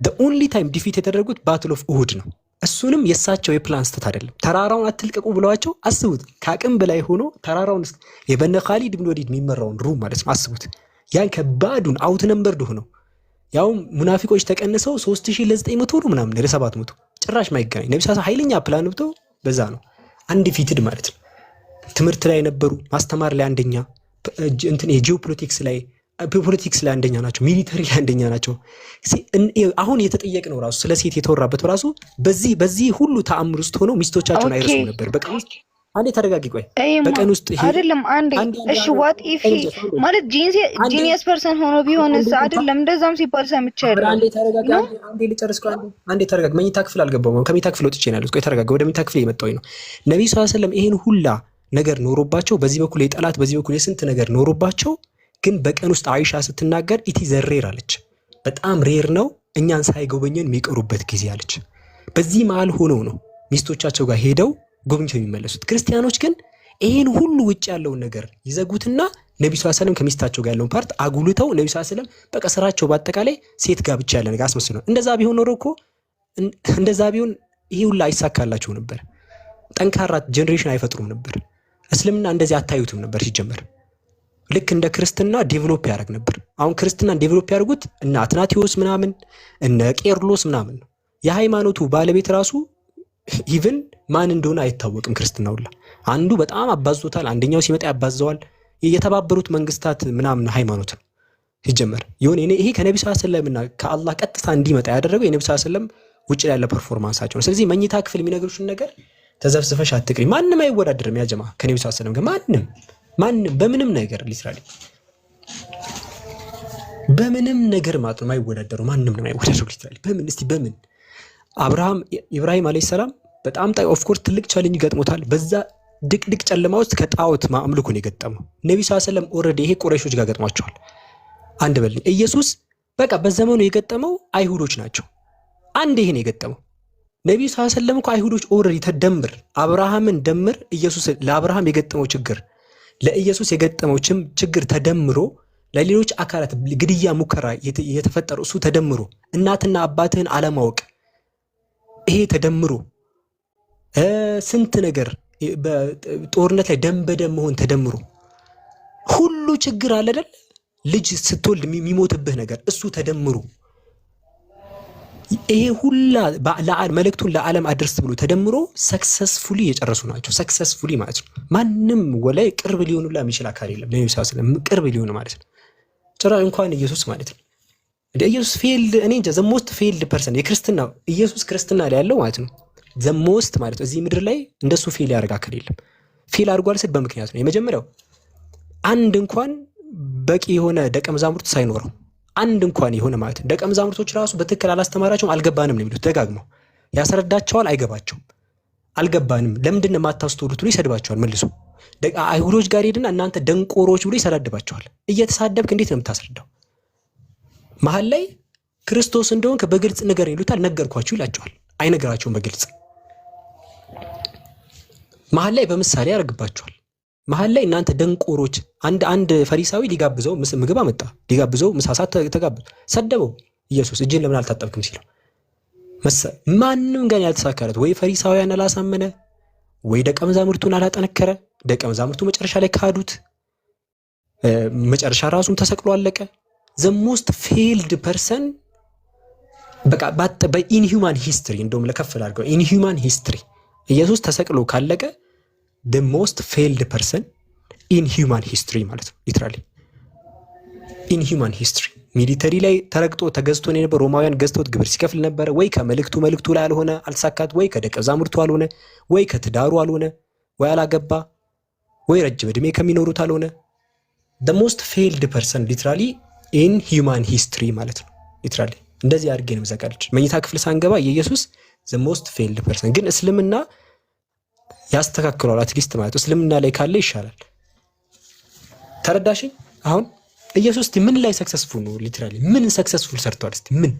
the only time ዲፊት የተደረጉት ባትል ኦፍ ኡሁድ ነው። እሱንም የሳቸው የፕላን ስተት አይደለም። ተራራውን አትልቀቁ ብለዋቸው አስቡት፣ ከአቅም በላይ ሆኖ ተራራውን የበነ ኻሊድ ብን ወሊድ የሚመራውን ሩም ማለት ነው አስቡት። ያን ከባዱን አውት ነምበርድ ሆነው ያው ሙናፊቆች ተቀንሰው 3900 ነው ምናምን ለ700 ጭራሽ ማይገናኝ ነብዩ ሰለላሁ ኃይለኛ ፕላን ብተው በዛ ነው አንዲፊትድ ማለት ነው። ትምህርት ላይ ነበሩ፣ ማስተማር ላይ አንደኛ፣ እንትን የጂኦፖለቲክስ ላይ ፖለቲክስ ላይ አንደኛ ናቸው፣ ሚሊተሪ ላይ አንደኛ ናቸው። አሁን የተጠየቅነው ራሱ ስለ ሴት የተወራበት ራሱ በዚህ ሁሉ ተአምር ውስጥ ሆነው ሚስቶቻቸውን አይረሱ ነበር። በቀን ውስጥ አንዴ ተረጋጊ፣ ቆይ በቀን ውስጥ ይሄ አይደለም አንዴ እሺ፣ ዋት ኢፍ ማለት ጂኒየስ ፐርሰን ሆኖ ቢሆንስ አይደለም እንደዛም ሲባል ሰምቻለሁ። አንዴ ልጨርስ፣ አንዴ ተረጋጊ። መኝታ ክፍል አልገባሁም፣ ከመኝታ ክፍል ወጥቼ ነው ያሉት። ቆይ ተረጋጊ፣ ወደ መኝታ ክፍል የመጣሁኝ ነው። ነብዩ ሰለላሁ ዐለይሂ ወሰለም ይሄን ሁላ ነገር ኖሮባቸው በዚህ በኩል የጠላት በዚህ በኩል የስንት ነገር ኖሮባቸው ግን በቀን ውስጥ አይሻ ስትናገር ኢቲ ዘሬር አለች። በጣም ሬር ነው እኛን ሳይጎበኘን የሚቀሩበት ጊዜ አለች። በዚህ መሃል ሆነው ነው ሚስቶቻቸው ጋር ሄደው ጎብኝተው የሚመለሱት። ክርስቲያኖች ግን ይሄን ሁሉ ውጭ ያለውን ነገር ይዘጉትና ነብዩ ሰለላሁ ዐለይሂ ወሰለም ከሚስታቸው ጋር ያለውን ፓርት አጉልተው ነብዩ ሰለላሁ ዐለይሂ ወሰለም በቃ ስራቸው በአጠቃላይ ሴት ጋር ብቻ ያለ ነገር አስመስለው። እንደዛ ቢሆን ኖሮ እኮ እንደዛ ቢሆን ይሄ ሁሉ አይሳካላቸው ነበር። ጠንካራ ጄኔሬሽን አይፈጥሩም ነበር። እስልምና እንደዚህ አታዩትም ነበር ሲጀመር። ልክ እንደ ክርስትና ዴቨሎፕ ያደርግ ነበር። አሁን ክርስትናን ዴቨሎፕ ያደርጉት እነ አትናቴዎስ ምናምን እነ ቄርሎስ ምናምን ነው። የሃይማኖቱ ባለቤት ራሱ ኢቭን ማን እንደሆነ አይታወቅም። ክርስትናው አንዱ በጣም አባዝቶታል፣ አንደኛው ሲመጣ ያባዘዋል። የተባበሩት መንግስታት ምናምን ሃይማኖት ነው ሲጀመር። ይሄ ከነብዩ ሰለላሁ ዐለይሂ ወሰለም እና ከአላህ ቀጥታ እንዲመጣ ያደረገው የነብዩ ሰለላሁ ዐለይሂ ወሰለም ውጭ ላይ ያለ ፐርፎርማንሳቸው ነው። ስለዚህ መኝታ ክፍል የሚነግሩሽን ነገር ተዘፍዝፈሽ አትቅሪ። ማንም አይወዳደርም ያጀማ ከነብዩ ሰለላሁ ዐለይሂ ወሰለም ጋር ማንም በምንም ነገር ሊስራሊ በምንም ነገር ማለት ነው የማይወዳደሩ ማንም ነው የማይወዳደሩ ሊስራሊ በምን ኢብራሂም አለይሂ ሰላም በጣም ኦፍ ኮርስ ትልቅ ቻሌንጅ ገጥሞታል። በዛ ድቅድቅ ጨለማ ውስጥ ከጣዖት ማምልኮ ነው የገጠመው። ነብዩ ሰለላሁ ዐለይሂ ወሰለም ኦሬዲ ይሄ ቁረይሾች ጋር ገጥሟቸዋል። አንድ በልኝ ኢየሱስ በቃ በዘመኑ የገጠመው አይሁዶች ናቸው። አንድ ይሄን የገጠመው ነብዩ ሰለላሁ ዐለይሂ ወሰለም እኮ አይሁዶች ኦልሬዲ ተደምር አብርሃምን ደምር ኢየሱስ ለአብርሃም የገጠመው ችግር ለኢየሱስ የገጠመው ችግር ተደምሮ ለሌሎች አካላት ግድያ ሙከራ የተፈጠረው እሱ ተደምሮ እናትና አባትህን አለማወቅ ይሄ ተደምሮ ስንት ነገር በጦርነት ላይ ደም በደም መሆን ተደምሮ ሁሉ ችግር አለ አይደል? ልጅ ስትወልድ የሚሞትብህ ነገር እሱ ተደምሮ ይሄ ሁላ መልእክቱን ለዓለም አድርስ ብሎ ተደምሮ ሰክሰስፉሊ የጨረሱ ናቸው። ሰክሰስፉሊ ማለት ነው። ማንም ወላይ ቅርብ ሊሆኑላ የሚችል አካል የለም። ነብዩ ሰለላሁ ዐለይሂ ወሰለም ቅርብ ሊሆኑ ማለት ነው። ጭራሽ እንኳን ኢየሱስ ማለት ነው። እንደ ኢየሱስ ፌልድ እኔ እንጃ ዘ ሞስት ፌልድ ፐርሰን የክርስትና ኢየሱስ ክርስትና ላይ ያለው ማለት ነው። ዘ ሞስት ማለት ነው። እዚህ ምድር ላይ እንደሱ ፌል ያደርግ አካል የለም። ፌል አድርጓል ስል በምክንያት ነው። የመጀመሪያው አንድ እንኳን በቂ የሆነ ደቀ መዛሙርት ሳይኖረው አንድ እንኳን የሆነ ማለት ነው። ደቀ መዛሙርቶች ራሱ በትክክል አላስተማራቸውም። አልገባንም ነው የሚሉት። ደጋግመው ያስረዳቸዋል፣ አይገባቸውም። አልገባንም ለምንድን ነው የማታስተውሉት ብሎ ይሰድባቸዋል። መልሶ አይሁዶች ጋር ሄድና እናንተ ደንቆሮች ብሎ ይሰዳድባቸዋል። እየተሳደብክ እንዴት ነው የምታስረዳው? መሀል ላይ ክርስቶስ እንደሆንክ በግልጽ ነገር ይሉታል። ነገርኳችሁ ይላቸዋል። አይነግራቸውም በግልጽ መሀል ላይ በምሳሌ ያደርግባቸዋል። መሀል ላይ እናንተ ደንቆሮች አንድ ፈሪሳዊ ሊጋብዘው ምግብ አመጣ። ሊጋብዘው ምሳሳት ተጋብዘው ሰደበው። ኢየሱስ እጅን ለምን አልታጠብክም ሲለው ማንም ጋር ያልተሳካለት ወይ ፈሪሳውያን አላሳመነ ወይ ደቀ መዛሙርቱን አላጠነከረ። ደቀ መዛሙርቱ መጨረሻ ላይ ካዱት። መጨረሻ ራሱን ተሰቅሎ አለቀ። the most failed person በቃ በኢንሂውማን ሂስትሪ እንደውም ለከፍል አድርገው ኢንሂውማን ሂስትሪ ኢየሱስ ተሰቅሎ ካለቀ the most failed person in human history ማለት ነው። ሊትራሊ in human history ሚሊተሪ ላይ ተረግጦ ተገዝቶ ነው የነበረው። ሮማውያን ገዝተውት ግብር ሲከፍል ነበር። ወይ ከመልእክቱ ላይ አልሆነ አልሳካት፣ ወይ ከደቀ መዛሙርቱ አልሆነ፣ ወይ ከትዳሩ አልሆነ፣ ወይ አላገባ፣ ወይ ረጅም ዕድሜ ከሚኖሩት አልሆነ። the most failed person literally in human history ማለት ነው። ሊትራሊ እንደዚህ አድርጌ ነው መዘጋለች። መኝታ ክፍል ሳንገባ የኢየሱስ the most failed person ግን እስልምና ያስተካክሏል። አትሊስት ማለት እስልምና ላይ ካለ ይሻላል። ተረዳሽኝ? አሁን ኢየሱስ ምን ላይ ሰክሰስፉል ነው? ሊትራሊ ምን ሰክሰስፉል ሰርቷል? እስቲ ምን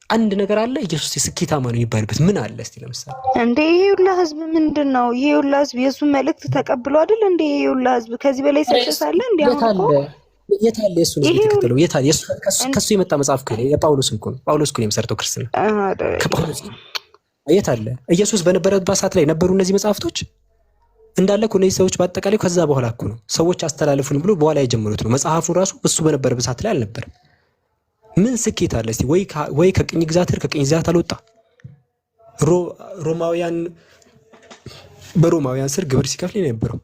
አንድ ነገር አለ ኢየሱስ ስኬታማ ነው የሚባልበት ምን አለ? እስቲ ለምሳሌ እንዴ ይሄ ሁላ ህዝብ ምንድነው? ይሄ ሁላ ህዝብ የሱ መልእክት ተቀብሎ አይደል እንዴ? ይሄ ሁላ ህዝብ ከዚህ በላይ ሰክሰስ አለ እንዴ? አሁን የት አለ የሱ ነው የተከተለው? የት አለ የሱ ከሱ የመጣ መጽሐፍ ከለ የጳውሎስ እኮ ነው። ጳውሎስ እኮ ነው የመሰረተው ክርስትና ከጳውሎስ የት አለ? ኢየሱስ በነበረበት ሰዓት ላይ ነበሩ እነዚህ መጽሐፍቶች እንዳለ እኮ እነዚህ ሰዎች በአጠቃላይ ከዛ በኋላ እኮ ነው ሰዎች አስተላልፉን ብሎ በኋላ የጀመሩት ነው። መጽሐፉ ራሱ እሱ በነበረበት ሰዓት ላይ አልነበረም። ምን ስኬት አለ እስቲ? ወይ ከቅኝ ግዛት አልወጣ። በሮማውያን ስር ግብር ሲከፍል ነው የነበረው።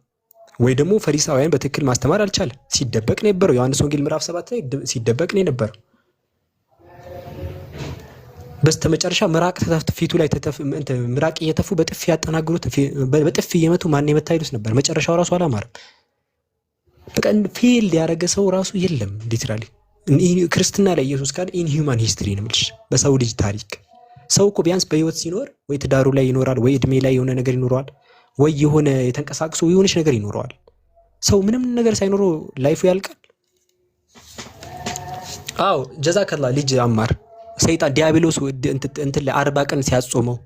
ወይ ደግሞ ፈሪሳውያን በትክክል ማስተማር አልቻለ፣ ሲደበቅ ነው የነበረው። ዮሐንስ ወንጌል ምዕራፍ 7 ላይ ሲደበቅ ነው የነበረው። በስተመጨረሻ ምራቅ ፊቱ ላይ ምራቅ እየተፉ በጥፊ ያጠናግሩት፣ በጥፊ እየመቱ ማን የመታ ይሉት ነበር። መጨረሻው ራሱ አላማረም። በቃ ፌል ያደረገ ሰው ራሱ የለም። ሊትራሊ ክርስትና ላይ ኢየሱስ ካለ ኢንሂውማን ሂስትሪ ነው የምልሽ። በሰው ልጅ ታሪክ ሰው እኮ ቢያንስ በህይወት ሲኖር ወይ ትዳሩ ላይ ይኖራል፣ ወይ እድሜ ላይ የሆነ ነገር ይኖረዋል፣ ወይ የሆነ የተንቀሳቅሶ የሆነች ነገር ይኖረዋል። ሰው ምንም ነገር ሳይኖረው ላይፉ ያልቃል። አዎ ጀዛከላ ልጅ አማር ሰይጣን ዲያብሎስ እንትን ለ40 ቀን ሲያጾመው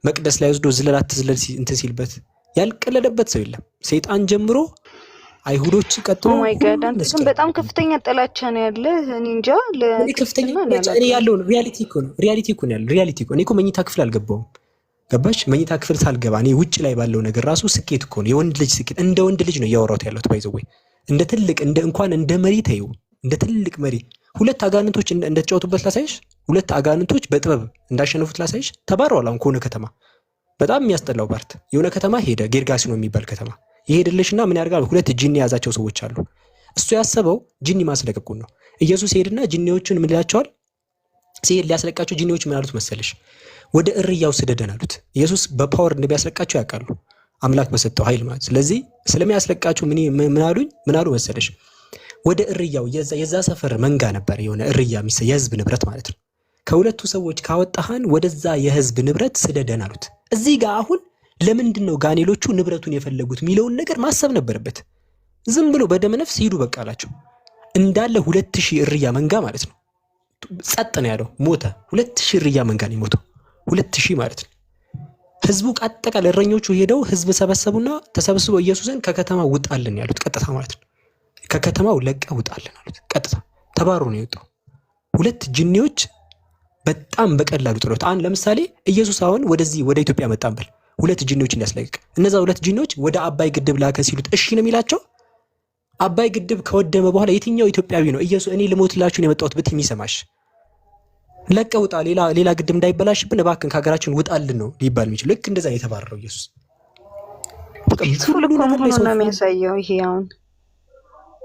መቅደስ ላይ ወስዶ ዝለል አትዝለል እንትን ሲልበት ያልቀለደበት ሰው የለም። ሰይጣን ጀምሮ አይሁዶች ቀጥሎ ኦ ማይ ጋድ አንተ ግን በጣም ከፍተኛ ጥላቻ ነው ያለ። እኔ እንጃ ለከፍተኛ እኔ ያለው ሪያሊቲ እኮ ነው ያለው። ሪያሊቲ እኮ እኔ እኮ መኝታ ክፍል አልገባውም። ገባሽ? መኝታ ክፍል ሳልገባ እኔ ውጭ ላይ ባለው ነገር ራሱ ስኬት እኮ ነው። የወንድ ልጅ ስኬት እንደ ወንድ ልጅ ነው እያወራሁት ያለሁት። ባይዘው ወይ እንደ ትልቅ እንኳን እንደ መሪ ተይው፣ እንደ ትልቅ መሪ ሁለት አጋንንቶች እንደተጫወቱበት ላሳይሽ። ሁለት አጋንንቶች በጥበብ እንዳሸነፉት ላሳይሽ። ተባረዋል። አሁን ከሆነ ከተማ በጣም የሚያስጠላው ፓርት የሆነ ከተማ ሄደ፣ ጌርጋሲኖ የሚባል ከተማ ይሄድልሽና ምን ያደርጋል? ሁለት ጂኒ የያዛቸው ሰዎች አሉ። እሱ ያሰበው ጂኒ ማስለቀቁን ነው። ኢየሱስ ሄድና ጂኒዎቹን ምን ይላቸዋል? ሲሄድ ሊያስለቃቸው ጂኒዎች ምን አሉት መሰለሽ? ወደ እርያው ስደደን አሉት። ኢየሱስ በፓወር እንደሚያስለቃቸው ያውቃሉ፣ አምላክ በሰጠው ኃይል ማለት። ስለዚህ ስለሚያስለቃቸው ምን አሉ መሰለሽ? ወደ እርያው የዛ ሰፈር መንጋ ነበር፣ የሆነ እርያ የህዝብ ንብረት ማለት ነው። ከሁለቱ ሰዎች ካወጣሃን ወደዛ የህዝብ ንብረት ስደደን አሉት። እዚህ ጋር አሁን ለምንድን ነው ጋኔሎቹ ንብረቱን የፈለጉት የሚለውን ነገር ማሰብ ነበረበት። ዝም ብሎ በደመ ነፍስ ሂዱ በቃ አላቸው። እንዳለ 2000 እርያ መንጋ ማለት ነው። ጸጥ ነው ያለው፣ ሞተ። 2000 እርያ መንጋ ነው የሞተው። 2000 ማለት ነው። ህዝቡ አጠቃላይ እረኞቹ ሄደው ህዝብ ሰበሰቡና ተሰብስበው ኢየሱስን ከከተማ ውጣልን ያሉት ቀጥታ ማለት ነው። ከከተማው ለቀ ውጣልን አሉት። ቀጥታ ተባሮ ነው የወጣው። ሁለት ጅኒዎች በጣም በቀላሉ ጥሎት አሁን ለምሳሌ ኢየሱስ አሁን ወደዚህ ወደ ኢትዮጵያ መጣንበል ሁለት ጅኒዎች እንዲያስለቅቅ እነዛ ሁለት ጅኒዎች ወደ አባይ ግድብ ላከ ሲሉት እሺ ነው የሚላቸው? አባይ ግድብ ከወደመ በኋላ የትኛው ኢትዮጵያዊ ነው ኢየሱስ እኔ ልሞትላችሁ ነው የመጣሁት ብት የሚሰማሽ? ለቀ ውጣ፣ ሌላ ግድብ እንዳይበላሽብን እባክን ከሀገራችን ውጣልን ነው ሊባል የሚችል። ልክ እንደዛ የተባረረው ኢየሱስ ፉል እኮ መሆኑን ነው የሚያሳየው። ይሄ አሁን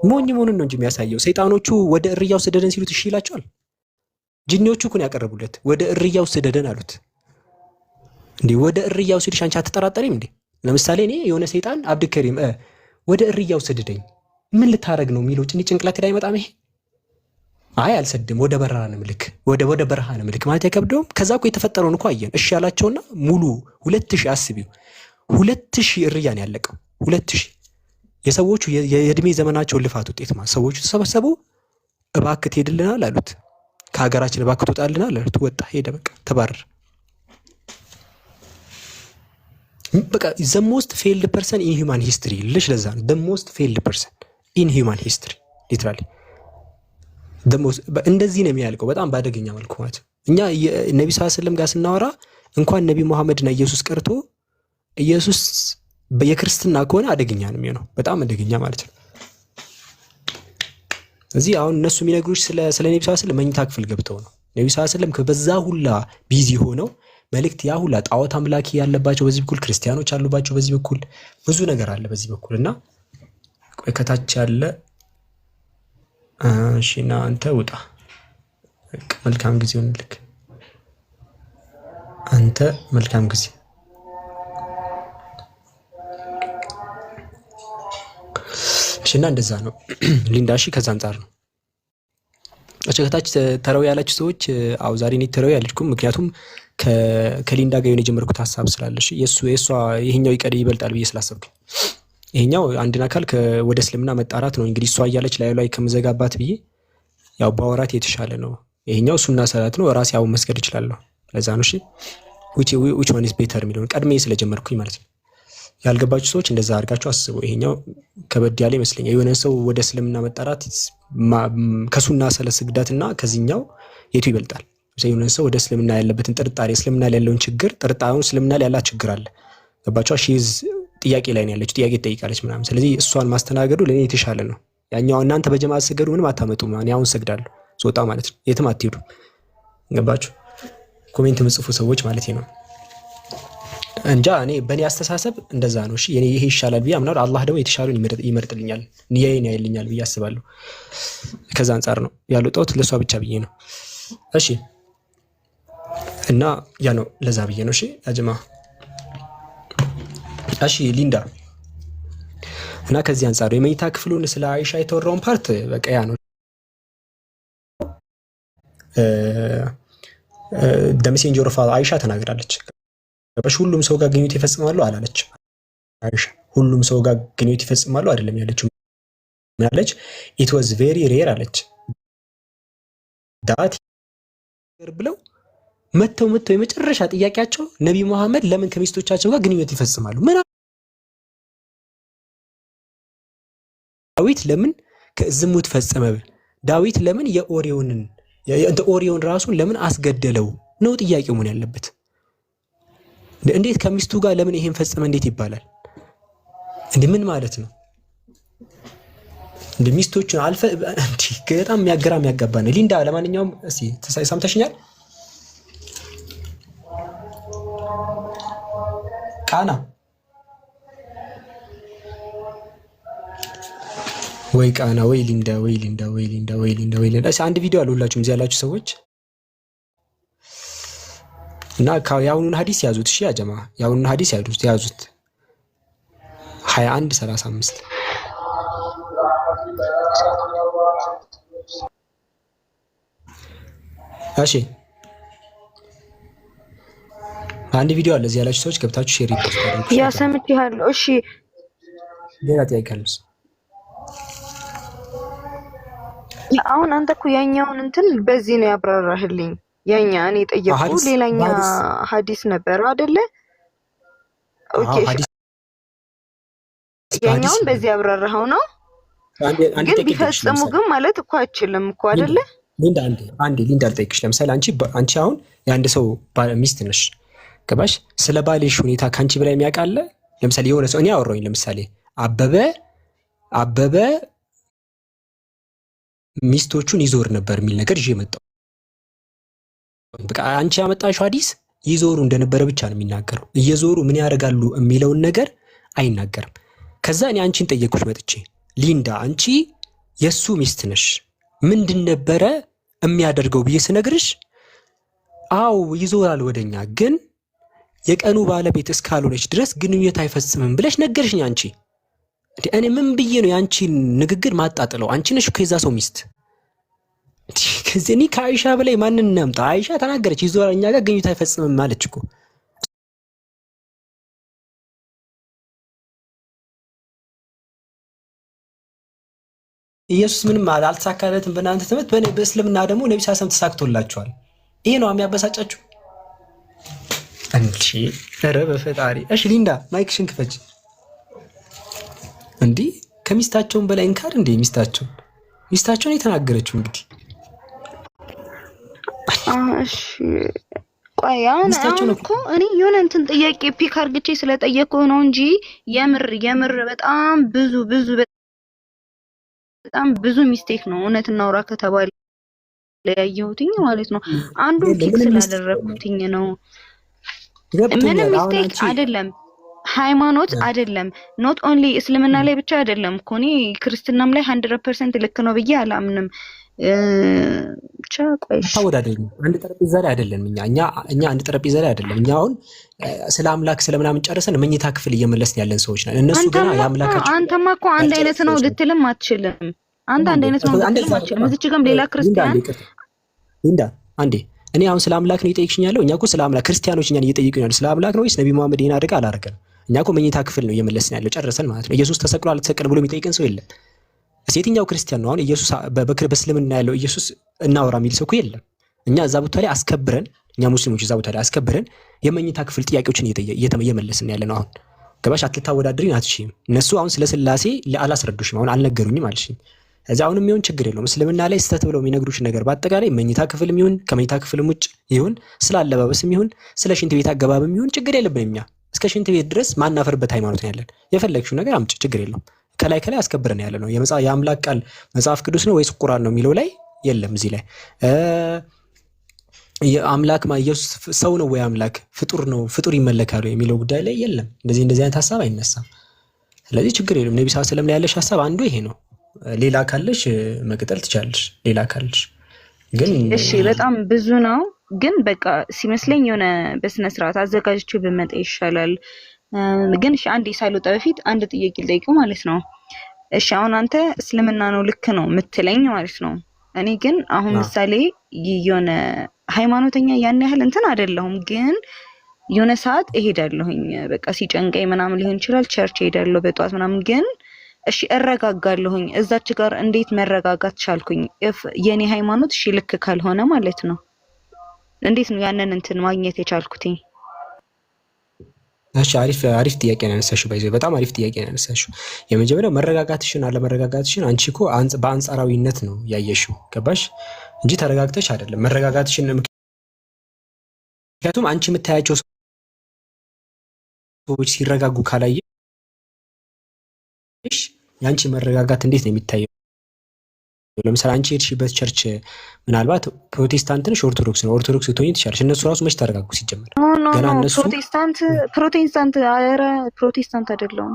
ሞኝ መሆኑን ነው እንጂ የሚያሳየው። ሰይጣኖቹ ወደ እርያው ስደደን ሲሉት እሺ ይላቸዋል። ጅኒዎቹ እኮ ነው ያቀረቡለት። ወደ እርያው ስደደን አሉት። እንዴ ወደ እርያው ሲልሽ አንቺ አትጠራጠሪም እንዴ? ለምሳሌ እኔ የሆነ ሰይጣን አብድከሪም ወደ እርያው ስደደኝ ምን ልታረግ ነው የሚለው ጭንቅላት ላይ አይመጣም ይሄ? አይ አልሰድም ወደ በረሃ ነው ምልክ ወደ በረሃ ነው ምልክ ማለት አይከብደውም። ከዛ እኮ የተፈጠረውን እኮ አየን። እሺ ያላቸውና ሙሉ 2000 አስቢው 2000 እርያን ያለቀው 2000 የሰዎቹ የእድሜ ዘመናቸው ልፋት ውጤት ማለት ሰዎቹ ተሰበሰቡ። እባክህ ትሄድልናል አሉት። ከሀገራችን እባክህ ትወጣልናል አሉት። ወጣ ሄደ። በቃ ተባረረ። በቃ the most failed person in human history ልሽ ለዛ ነው the most failed person in human history literally እንደዚህ ነው የሚያልቀው። በጣም ባደገኛ መልኩ ማለት እኛ ነብዩ ሰለላሁ ዐለይሂ ወሰለም ጋር ስናወራ እንኳን ነብዩ መሐመድና ኢየሱስ ቀርቶ ኢየሱስ በየክርስትና ከሆነ አደገኛ ነው የሚሆነው። በጣም አደገኛ ማለት ነው። እዚህ አሁን እነሱ የሚነግሩሽ ስለ ነብዩ ሰለላሁ ዐለይሂ ወሰለም መኝታ ክፍል ገብተው ነው። ነብዩ ሰለላሁ ዐለይሂ ወሰለም በዛ ሁላ ቢዚ ሆነው መልእክት ያ ሁላ ጣዖት አምላኪ ያለባቸው በዚህ በኩል ክርስቲያኖች አሉባቸው በዚህ በኩል ብዙ ነገር አለ በዚህ በኩል እና ቆይ ከታች ያለ እሺና አንተ ውጣ መልካም ጊዜ ሆነልክ አንተ መልካም ጊዜ እሺና እንደዛ ነው ሊንዳሺ ከዛ አንፃር ነው ከታች ተራው ያላችሁ ሰዎች አው ዛሬ ነው ተራው ያልኩም ምክንያቱም ከሊንዳ ጋር የጀመርኩት ሐሳብ ስላለሽ የሷ ይሄኛው ይበልጣል ብዬ ስላሰብኩኝ ይሄኛው አንድን አካል ወደ እስልምና መጣራት ነው እንግዲህ እሷ እያለች ላይ ከመዘጋባት ብዬ ያው ባወራት የተሻለ ነው። ይሄኛው ሱና ሰላት ነው ራስ ያው መስገድ ይችላል። ለዛ ነው እሺ which one is better የሚለውን ቀድሜ ስለጀመርኩኝ ማለት ነው። ያልገባችሁ ሰዎች እንደዛ አድርጋችሁ አስቡ። ይሄኛው ከበድ ያለ ይመስለኛል። የሆነ ሰው ወደ እስልምና መጣራት ከሱና ሰላት ስግዳትና ከዚህኛው የቱ ይበልጣል? የሆነ ሰው ወደ እስልምና ያለበትን ጥርጣሬ እስልምና ላይ ያለውን ችግር ጥርጣሬውን እስልምና ላይ ያላት ችግር አለ። ገባችሁ? ሺዝ ጥያቄ ላይ ነው ያለች ጥያቄ ትጠይቃለች ምናምን። ስለዚህ እሷን ማስተናገዱ ለኔ የተሻለ ነው። ያኛው እናንተ በጀማዓ ሰገዱ ምንም አታመጡም። እኔ አሁን ሰግዳለሁ ሶጣ ማለት ነው። የትም አትሄዱ። ገባችሁ? ኮሜንት ምጽፉ ሰዎች ማለት ነው። እንጃ እኔ በእኔ አስተሳሰብ እንደዛ ነው። እሺ የኔ ይሄ ይሻላል ብዬ አምናለሁ። አላህ ደግሞ የተሻለውን ይመርጥልኛል ንያዬን ያይልኛል ብዬ አስባለሁ። ከዛ አንፃር ነው ያሉት ለሷ ብቻ ብዬ ነው። እሺ እና ያ ነው ለዛ ብዬ ነው። እሺ አጅማ እሺ ሊንዳ እና ከዚህ አንፃር የመኝታ ክፍሉን ስለ አይሻ የተወራውን ፓርት በቃ ያ ነው the messenger of Allah አይሻ ተናግራለች። ሁሉም ሰው ጋር ግንኙነት ይፈጽማሉ አላለች አይሻ። ሁሉም ሰው ጋር ግንኙነት ይፈጽማሉ አይደለም ያለችው ያለች it was very rare አለች። ዳት ብለው መተው የመጨረሻ ጥያቄያቸው ነብዩ መሐመድ ለምን ከሚስቶቻቸው ጋር ግንኙነት ይፈጽማሉ? ዳዊት ለምን ከዝሙት ፈጸመ? ዳዊት ለምን ኦሪዮን ራሱን ለምን አስገደለው ነው ጥያቄው ምን ያለበት። እንዴት ከሚስቱ ጋር ለምን ይሄን ፈጸመ እንዴት ይባላል? ምን ማለት ነው? ሚስቶቹን አልፈ በጣም የሚያጋባ ነው። ሊንዳ ለማንኛውም እስኪ ሰምተሽኛል? ቃና ወይ ቃና ወይ ሊንዳ እሺ አንድ ቪዲዮ አለ ሁላችሁም እዚህ ያላችሁ ሰዎች እና ያውኑን ሐዲስ ያዙት። እሺ ያጀማ ያውኑን ሐዲስ ያዙት 21:35 እሺ አንድ ቪዲዮ አለ እዚህ ያላችሁ ሰዎች ገብታችሁ ሼር ይደረጋል። ያ ሰምቻለሁ። እሺ ሌላ ጥያቄ አለሽ? አሁን አንተ እኮ ያኛውን እንትን በዚህ ነው ያብራራህልኝ። ያኛ እኔ ጠየቁ ሌላኛ ሐዲስ ነበር አይደለ? ኦኬ አዎ ሐዲስ ያኛውን በዚህ አብራራኸው ነው። አንድ ግን ቢፈጽሙ ግን ማለት እኮ አይችልም እኮ አይደለ? ሊንዳ ልጠይቅሽ። ለምሳሌ አንቺ አሁን የአንድ ሰው ሚስት ነሽ ገባሽ? ስለ ባልሽ ሁኔታ ከአንቺ በላይ የሚያውቅ አለ? ለምሳሌ የሆነ ሰው እኔ አወራሁኝ። ለምሳሌ አበበ ሚስቶቹን ይዞር ነበር የሚል ነገር ይዤ መጣሁ። በቃ አንቺ ያመጣሽው ሐዲስ ይዞሩ እንደነበረ ብቻ ነው የሚናገረው። እየዞሩ ምን ያደርጋሉ የሚለውን ነገር አይናገርም። ከዛ እኔ አንቺን ጠየቅኩሽ መጥቼ ሊንዳ አንቺ የሱ ሚስት ነሽ ምንድን ነበረ የሚያደርገው ብዬ ስነግርሽ አው ይዞራል ወደኛ ግን የቀኑ ባለቤት እስካልሆነች ድረስ ግንኙነት አይፈጽምም ብለሽ ነገርሽኝ። አንቺ እኔ ምን ብዬ ነው ያንቺን ንግግር ማጣጥለው? አንቺ ነሽ ከዛ ሰው ሚስት። ከዚህ ከአይሻ በላይ ማንን እናምጣ? አይሻ ተናገረች፣ ይዞራል እኛ ጋር ግንኙነት አይፈጽምም ማለች እኮ። ኢየሱስ ምንም አልተሳካለትም በእናንተ ትምህርት፣ በእኔ በእስልምና ደግሞ ነብዩ ሰለላሁ ተሳክቶላቸዋል። ይሄ ነው የሚያበሳጫችሁ እንጂ ኧረ በፈጣሪ። እሺ ሊንዳ ማይክሽን ክፈች። እንዴ ከሚስታቸውን በላይ እንካር እንዴ? ሚስታቸውን የተናገረችው እንግዲህ እሺ ቆይ አሁን እኮ እኔ የሆነ እንትን ጥያቄ ፒክ አርግቼ ስለጠየቅኩ ነው እንጂ የምር በጣም ብዙ ሚስቴክ ነው እውነት እናውራ ከተባለ ያየሁትኝ ማለት ነው። አንዱ ፒክ ስላደረኩትኝ ነው። ምንም ሚስቴክ አይደለም፣ ሃይማኖት አይደለም። ኖት ኦንሊ እስልምና ላይ ብቻ አይደለም እኮ እኔ ክርስትናም ላይ 100% ልክ ነው ብዬ አላምንም። ብቻ ቆይ ታወዳደኝ አንድ ጠረጴዛ ላይ አይደለም። እኛ አንድ ጠረጴዛ ላይ አይደለም። እኛ አሁን ስለ አምላክ ስለምናምን ጨርሰን መኝታ ክፍል እየመለስን ያለን ሰዎች ነን። እነሱ ገና ያምላካቸው አንተማ እኮ አንድ አይነት ነው ልትልም አትችልም። አንድ አይነት ነው ልትልም አትችልም። እዚች ጋርም ሌላ ክርስቲያን ሊንዳ አንዴ እኔ አሁን ስለ አምላክ ነው እየጠየቅሽኝ ያለው። እኛ እኮ ስለ አምላክ ክርስቲያኖች እኛን እየጠየቁኝ ያለው ስለ አምላክ ነው ወይስ ነብዩ መሐመድ ይሄን አደረገ አላደረገም? እኛ እኮ መኝታ ክፍል ነው እየመለስን ያለው ጨርሰን ማለት ነው። ኢየሱስ ተሰቅሎ አልተሰቀለ ብሎ የሚጠይቀን ሰው የለም። የትኛው ክርስቲያን ነው አሁን ኢየሱስ በእስልምና ያለው ኢየሱስ እናወራ የሚል ሰው እኮ የለም። እኛ እዛ ቦታ ላይ አስከብረን፣ እኛ ሙስሊሞች እዛ ቦታ ላይ አስከብረን የመኝታ ክፍል ጥያቄዎችን እየመለስን ያለ ነው። አሁን ገባሽ? አትታወዳድሪኝ አትችይም። እነሱ አሁን ስለ ስላሴ አላስረዱሽም፣ አሁን አልነገሩኝም አልሽኝ። እዛ አሁንም የሚሆን ችግር የለውም። እስልምና ላይ ስተት ብለው የሚነግሩሽ ነገር በአጠቃላይ መኝታ ክፍልም ይሁን ከመኝታ ክፍልም ውጭ ይሁን ስለ አለባበስም ይሁን ስለ ሽንት ቤት አገባብም ይሁን ችግር የለብንም። እኛ እስከ ሽንት ቤት ድረስ ማናፈርበት ሃይማኖት ነው ያለን። የፈለግሽው ነገር አምጪ፣ ችግር የለውም። ከላይ አስከብረን ያለ ነው። የአምላክ ቃል መጽሐፍ ቅዱስ ነው ወይስ ቁርአን ነው የሚለው ላይ የለም። እዚህ ላይ የአምላክ ኢየሱስ ሰው ነው ወይ አምላክ ፍጡር ነው ፍጡር ይመለካሉ የሚለው ጉዳይ ላይ የለም። እንደዚህ አይነት ሐሳብ አይነሳም። ስለዚህ ችግር የለም። ነብዩ ሰለላሁ ዐለይሂ ወሰለም ላይ ያለሽ ሐሳብ አንዱ ይሄ ነው። ሌላ ካለሽ መቀጠል ትቻለሽ። ሌላ ካለሽ ግን እሺ፣ በጣም ብዙ ነው ግን በቃ ሲመስለኝ የሆነ በስነ ስርዓት አዘጋጅቼ ብመጣ ይሻላል። ግን እሺ አንዴ ሳልወጣ በፊት አንድ ጥያቄ ልጠይቅ ማለት ነው። እሺ አሁን አንተ እስልምና ነው ልክ ነው የምትለኝ ማለት ነው። እኔ ግን አሁን ምሳሌ የሆነ ሃይማኖተኛ ያን ያህል እንትን አይደለሁም፣ ግን የሆነ ሰዓት እሄዳለሁኝ በቃ ሲጨንቀኝ ምናምን ሊሆን ይችላል ቸርች እሄዳለሁ በጧት ምናምን። ግን እሺ እረጋጋለሁኝ። እዛች ጋር እንዴት መረጋጋት ቻልኩኝ? የኔ ሃይማኖት እሺ ልክ ካልሆነ ማለት ነው። እንዴት ነው ያንን እንትን ማግኘት የቻልኩትኝ? እሺ አሪፍ ጥያቄ ነው ያነሳሽው። ባይዘው በጣም አሪፍ ጥያቄ ነው ያነሳሽው። የመጀመሪያው መረጋጋትሽን አለመረጋጋትሽን አንቺ እኮ በአንጻራዊነት ነው ያየሽው፣ ገባሽ እንጂ ተረጋግተሽ አይደለም መረጋጋትሽን። ምክንያቱም አንቺ የምታያቸው ሰዎች ሲረጋጉ ካላየሽ ያንቺ መረጋጋት እንዴት ነው የሚታየው? ለምሳሌ አንቺ ሄድሽበት ቸርች ምናልባት ፕሮቴስታንት ነሽ ኦርቶዶክስ ነው ኦርቶዶክስ ልትሆኚ ትችያለሽ። እነሱ ራሱ መች ተረጋጉ ሲጀመር? ገና እነሱ ፕሮቴስታንት አይደለሁም።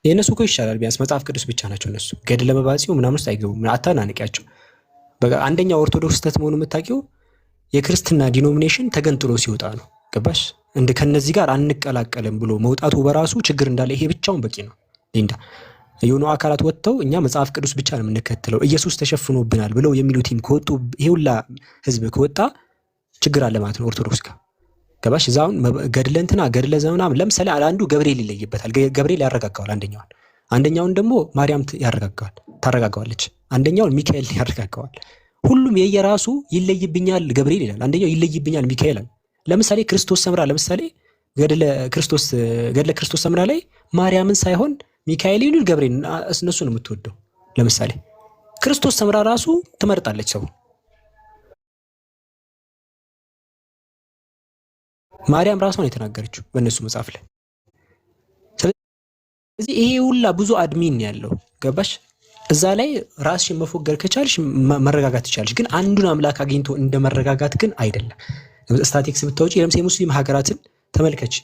የእነሱ እኮ ይሻላል። ቢያንስ መጽሐፍ ቅዱስ ብቻ ናቸው እነሱ። ገድለ መባጽኡ ምናምን ውስጥ አይገቡም። አታናንቂያቸው። በቃ አንደኛ ኦርቶዶክስ ስተት መሆኑ የምታውቂው የክርስትና ዲኖሚኔሽን ተገንጥሎ ሲወጣ ነው። ገባሽ? ከነዚህ ጋር አንቀላቀልም ብሎ መውጣቱ በራሱ ችግር እንዳለ ይሄ ብቻውን በቂ ነው። ሊንዳ የሆኑ አካላት ወጥተው እኛ መጽሐፍ ቅዱስ ብቻ ነው የምንከተለው ኢየሱስ ተሸፍኖብናል ብለው የሚሉ ቲም ከወጡ ይሄ ሁላ ህዝብ ከወጣ ችግር አለ ማለት ነው ኦርቶዶክስ ጋር። ገባሽ? እዛውን ገድለ ዘመናም ለምሳሌ አንዱ ገብርኤል ይለይበታል። ገብርኤል ያረጋጋዋል አንደኛውን ደግሞ ማርያም ታረጋጋዋለች፣ አንደኛውን ሚካኤል ያረጋጋዋል። ሁሉም የየራሱ ይለይብኛል ገብርኤል ይላል፣ አንደኛው ይለይብኛል ሚካኤል አለ። ለምሳሌ ክርስቶስ ሰምራ ለምሳሌ ገድለ ክርስቶስ ሰምራ ላይ ማርያምን ሳይሆን ሚካኤል ይሉል ገብርኤል እነሱ ነው የምትወደው። ለምሳሌ ክርስቶስ ሰምራ ራሱ ትመርጣለች ሰው። ማርያም ራሷ ነው የተናገረችው በእነሱ መጽሐፍ ላይ። ስለዚህ ይሄ ሁላ ብዙ አድሚን ያለው ገባሽ? እዛ ላይ ራስሽን መፎገር ከቻልሽ መረጋጋት ትቻለሽ። ግን አንዱን አምላክ አግኝቶ እንደ መረጋጋት ግን አይደለም። ስታቲክስ ብታወጪ ለምሳሌ የሙስሊም ሀገራትን ተመልከች።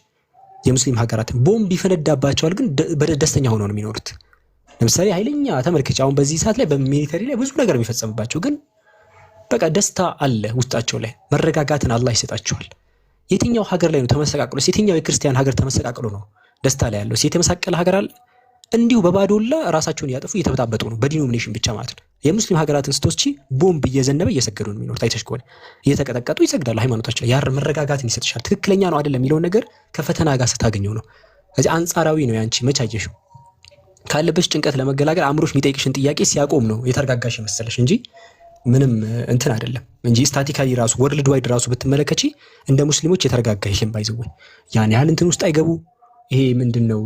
የሙስሊም ሀገራትን ቦምብ ይፈነዳባቸዋል፣ ግን ደስተኛ ሆነው ነው የሚኖሩት። ለምሳሌ ኃይለኛ ተመልከች። አሁን በዚህ ሰዓት ላይ በሚሊተሪ ላይ ብዙ ነገር የሚፈጸምባቸው፣ ግን በቃ ደስታ አለ ውስጣቸው ላይ። መረጋጋትን አላህ ይሰጣቸዋል። የትኛው ሀገር ላይ ነው ተመሰቃቅሎ? የትኛው የክርስቲያን ሀገር ተመሰቃቅሎ ነው ደስታ ላይ ያለው? የተመሳቀለ ሀገር አለ? እንዲሁ በባዶላ ራሳቸውን እያጠፉ እየተበጣበጡ ነው፣ በዲኖሚኔሽን ብቻ ማለት ነው። የሙስሊም ሀገራትን ስቶች ቦምብ እየዘነበ እየሰገዱ ነው የሚኖሩት። አይተሽ ከሆነ እየተቀጠቀጡ ይሰግዳሉ ሃይማኖታቸው ላይ። ያር መረጋጋትን ይሰጥሻል። ትክክለኛ ነው አይደለም የሚለውን ነገር ከፈተና ጋር ስታገኘው ነው። ስለዚህ አንጻራዊ ነው። ያንቺ መቻየሽው ካለበሽ ጭንቀት ለመገላገል አእምሮሽ የሚጠይቅሽን ጥያቄ ሲያቆም ነው የተረጋጋሽ መሰለሽ እንጂ ምንም እንትን አይደለም እንጂ ስታቲካሊ ራሱ ወርልድ ዋይድ ራሱ ብትመለከቺ እንደ ሙስሊሞች የተረጋጋ ይሄን ባይዘው ያን ያህል እንትን ውስጥ አይገቡ። ይሄ ምንድነው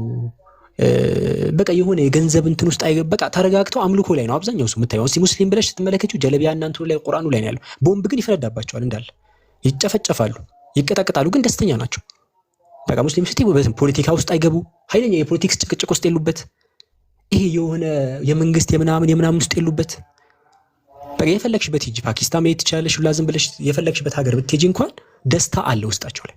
በቃ የሆነ የገንዘብ እንትን ውስጥ በቃ ተረጋግተው አምልኮ ላይ ነው አብዛኛው ሰው የምታየው። እስቲ ሙስሊም ብለሽ ስትመለከቺው ጀለቢያ እናንተ ላይ ቁርአኑ ላይ ነው ያለው። ቦምብ ግን ይፈነዳባቸዋል እንዳለ ይጨፈጨፋሉ፣ ይቀጠቅጣሉ፣ ግን ደስተኛ ናቸው። በቃ ሙስሊም ስትይ ፖለቲካ ውስጥ አይገቡ፣ ኃይለኛ የፖለቲክስ ጭቅጭቅ ውስጥ የሉበት፣ ይሄ የሆነ የመንግስት የምናምን ውስጥ የሉበት። በቃ የፈለግሽበት ሂጂ፣ ፓኪስታን መሄድ ትችላለሽ፣ ሁላ ዝም ብለሽ የፈለግሽበት ሀገር ብትሄጂ እንኳን ደስታ አለ ውስጣቸው ላይ።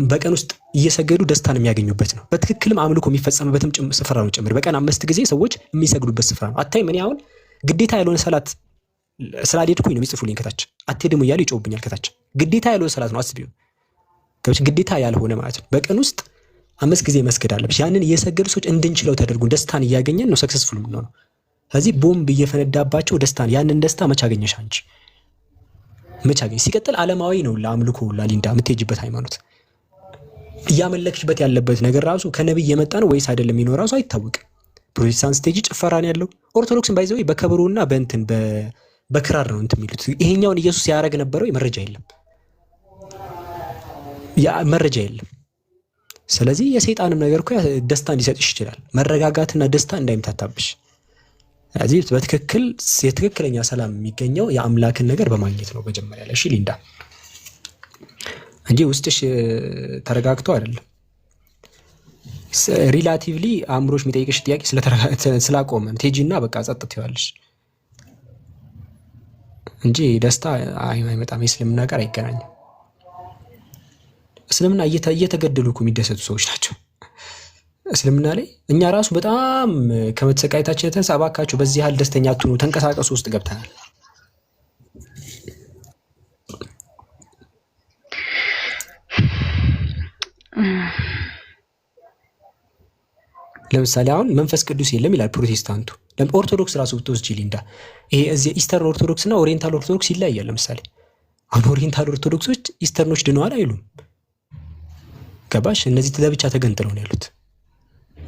በቀን ውስጥ እየሰገዱ ደስታን የሚያገኙበት ነው። በትክክልም አምልኮ የሚፈጸምበትም ስፍራ ነው ጭምር። በቀን 5 ጊዜ ሰዎች የሚሰግዱበት ስፍራ ነው። አታይ ምን ያሁን ግዴታ ያልሆነ ሰላት ስላልሄድኩኝ ነው የሚጽፉልኝ ከታች። አትሄድም እያሉ ይጮውብኛል ከታች። ግዴታ ያልሆነ ሰላት ነው አስቢው። ግዴታ ያልሆነ ማለት ነው። በቀን ውስጥ 5 ጊዜ መስገድ አለብሽ። ያንን እየሰገዱ ሰዎች እንድንችለው ተደርጉ ደስታን እያገኘን ነው ሰክሰስፉል የምንሆነው። ስለዚህ ቦምብ እየፈነዳባቸው ደስታን፣ ያንን ደስታ መች አገኘሽ አንቺ? መች አገኘሽ? ሲቀጥል ዓለማዊ ነው ለአምልኮ ላሊንዳ የምትሄጂበት ሃይማኖት እያመለክሽበት ያለበት ነገር ራሱ ከነብይ የመጣ ነው ወይስ አይደለም የሚኖር ራሱ አይታወቅም። ፕሮቴስታንት ስቴጅ ጭፈራን ያለው ኦርቶዶክስን ባይዘው በከበሮና በእንትን በክራር ነው እንትን የሚሉት። ይሄኛውን ኢየሱስ ያረግ ነበረው መረጃ የለም፣ መረጃ የለም። ስለዚህ የሰይጣንም ነገር እኮ ደስታ እንዲሰጥሽ ይችላል፣ መረጋጋትና ደስታ እንዳይምታታብሽ። ስለዚህ በትክክል የትክክለኛ ሰላም የሚገኘው የአምላክን ነገር በማግኘት ነው መጀመሪያ ላይ። እሺ ሊንዳ እንጂ ውስጥሽ ተረጋግቶ አይደለም። ሪላቲቭሊ አእምሮሽ የሚጠይቅሽ ጥያቄ ስላቆመ ቴጂና በቃ ጸጥ ትይዋለሽ እንጂ ደስታ አይመጣም። የእስልምና ጋር አይገናኝም። እስልምና እየተገደሉ እኮ የሚደሰቱ ሰዎች ናቸው። እስልምና ላይ እኛ ራሱ በጣም ከመተሰቃየታችን የተነሳ እባካችሁ በዚህ ያህል ደስተኛ አትሁኑ፣ ተንቀሳቀሱ ውስጥ ገብተናል። ለምሳሌ አሁን መንፈስ ቅዱስ የለም ይላል ፕሮቴስታንቱ። ኦርቶዶክስ ራሱ ብትወስጂ ሊንዳ ይሄ እዚህ ኢስተርን ኦርቶዶክስ እና ኦሪየንታል ኦርቶዶክስ ይለያያል። ለምሳሌ አሁን ኦሪየንታል ኦርቶዶክሶች ኢስተርኖች ድነዋል አይሉም። ገባሽ? እነዚህ ለብቻ ተገንጥለው ነው ያሉት።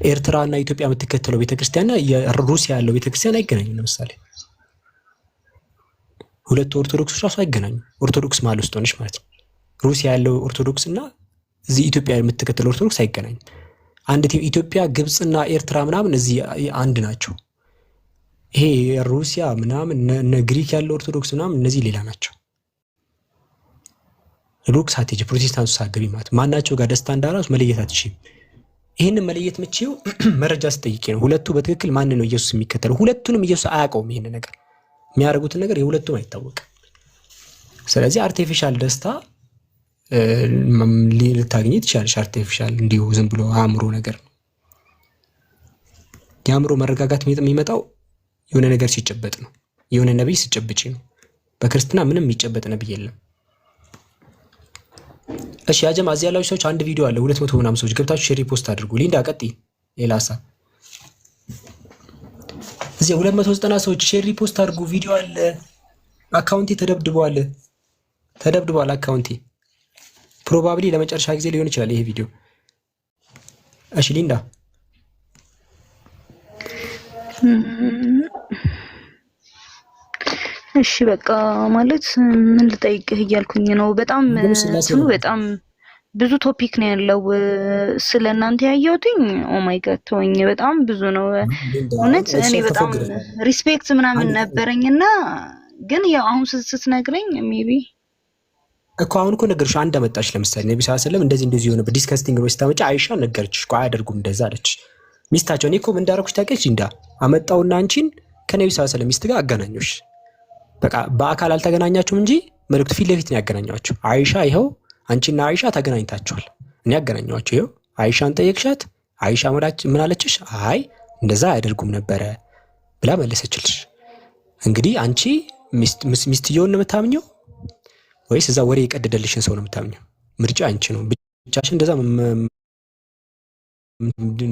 ኤርትራ እና ኢትዮጵያ የምትከተለው ቤተክርስቲያንና የሩሲያ ያለው ቤተክርስቲያን አይገናኙም። ለምሳሌ ሁለቱ ኦርቶዶክሶች ራሱ አይገናኙም። ኦርቶዶክስ ማለት ውስጥ ሆነሽ ማለት ነው። ሩሲያ ያለው ኦርቶዶክስ እና እዚህ ኢትዮጵያ የምትከተለው ኦርቶዶክስ አይገናኙም። አንድ ኢትዮጵያ፣ ግብጽና ኤርትራ ምናምን እዚህ አንድ ናቸው። ይሄ ሩሲያ ምናምን እነ ግሪክ ያለው ኦርቶዶክስ ምናምን እነዚህ ሌላ ናቸው። ሩክ ሳትሄጂ ፕሮቴስታንቱ ሳትገቢ ማለት ማናቸው ጋር ደስታ እንዳራሱ መለየት አትችይም። ይሄንን መለየት የምትችይው መረጃ ስትጠይቂ ነው። ሁለቱ በትክክል ማን ነው ኢየሱስ የሚከተለው? ሁለቱንም ኢየሱስ አያውቀውም። ይሄን ነገር የሚያደርጉትን ነገር የሁለቱም አይታወቅም። ስለዚህ አርቲፊሻል ደስታ ልታገኝ ትችላለሽ። አርቲፊሻል እንዲሁ ዝም ብሎ አእምሮ ነገር ነው። የአእምሮ መረጋጋት የሚመጣው የሆነ ነገር ሲጨበጥ ነው። የሆነ ነብይ ሲጨብጪ ነው። በክርስትና ምንም የሚጨበጥ ነብይ የለም። እሺ ያጀማ እዚህ ያላችሁ ሰዎች አንድ ቪዲዮ አለ 200 ምናምን ሰዎች ገብታችሁ ሼር ሪፖስት አድርጉ። ሊንዳ ቀጥይ። ሌላ ሀሳብ እዚህ 290 ሰዎች ሼር ሪፖስት አድርጉ። ቪዲዮ አለ። አካውንቴ ተደብድቧል አካውንቴ። ፕሮባብሊ ለመጨረሻ ጊዜ ሊሆን ይችላል ይሄ ቪዲዮ። እሺ ሊንዳ እሺ በቃ ማለት ምን ልጠይቅህ እያልኩኝ ነው። በጣም እንትኑ በጣም ብዙ ቶፒክ ነው ያለው ስለ እናንተ ያየሁትኝ። ኦ ማይ ጋድ ተወኝ፣ በጣም ብዙ ነው እውነት። እኔ በጣም ሪስፔክት ምናምን ነበረኝና ግን ያው አሁን ስትነግረኝ ሜቢ እኮ አሁን እኮ ነገርሽ አንድ አመጣሽ። ለምሳሌ ነብዩ ሰለላሁ ዐለይሂ ወሰለም እንደዚህ የሆነ በዲስከስቲንግ ነው ስታመጪ አይሻ ነገርችሽ እኮ አያደርጉም እንደዛ አለች ሚስታቸው። እኔ እኮ ምን እንዳደረኩሽ ታውቂያለሽ? እንዳ አመጣውና አንቺን ከነብዩ ሰለላሁ ዐለይሂ ወሰለም ሚስት ጋር አገናኘሁሽ። በቃ በአካል አልተገናኛችሁም እንጂ መልእክቱ ፊት ለፊት ነው ያገናኛችሁ። አይሻ ይኸው አንቺና አይሻ ተገናኝታችኋል፣ እኔ ያገናኘኋችሁ። ይኸው አይሻን ጠየቅሻት፣ አይሻ ምን አለችሽ? አይ እንደዛ አያደርጉም ነበረ ብላ መለሰችልሽ። እንግዲህ አንቺ ሚስትየውን ነው የምታምኘው ወይስ እዛ ወሬ የቀደደልሽን ሰው ነው የምታምኘው? ምርጫ አንቺ ነው። ብቻሽን እንደዛ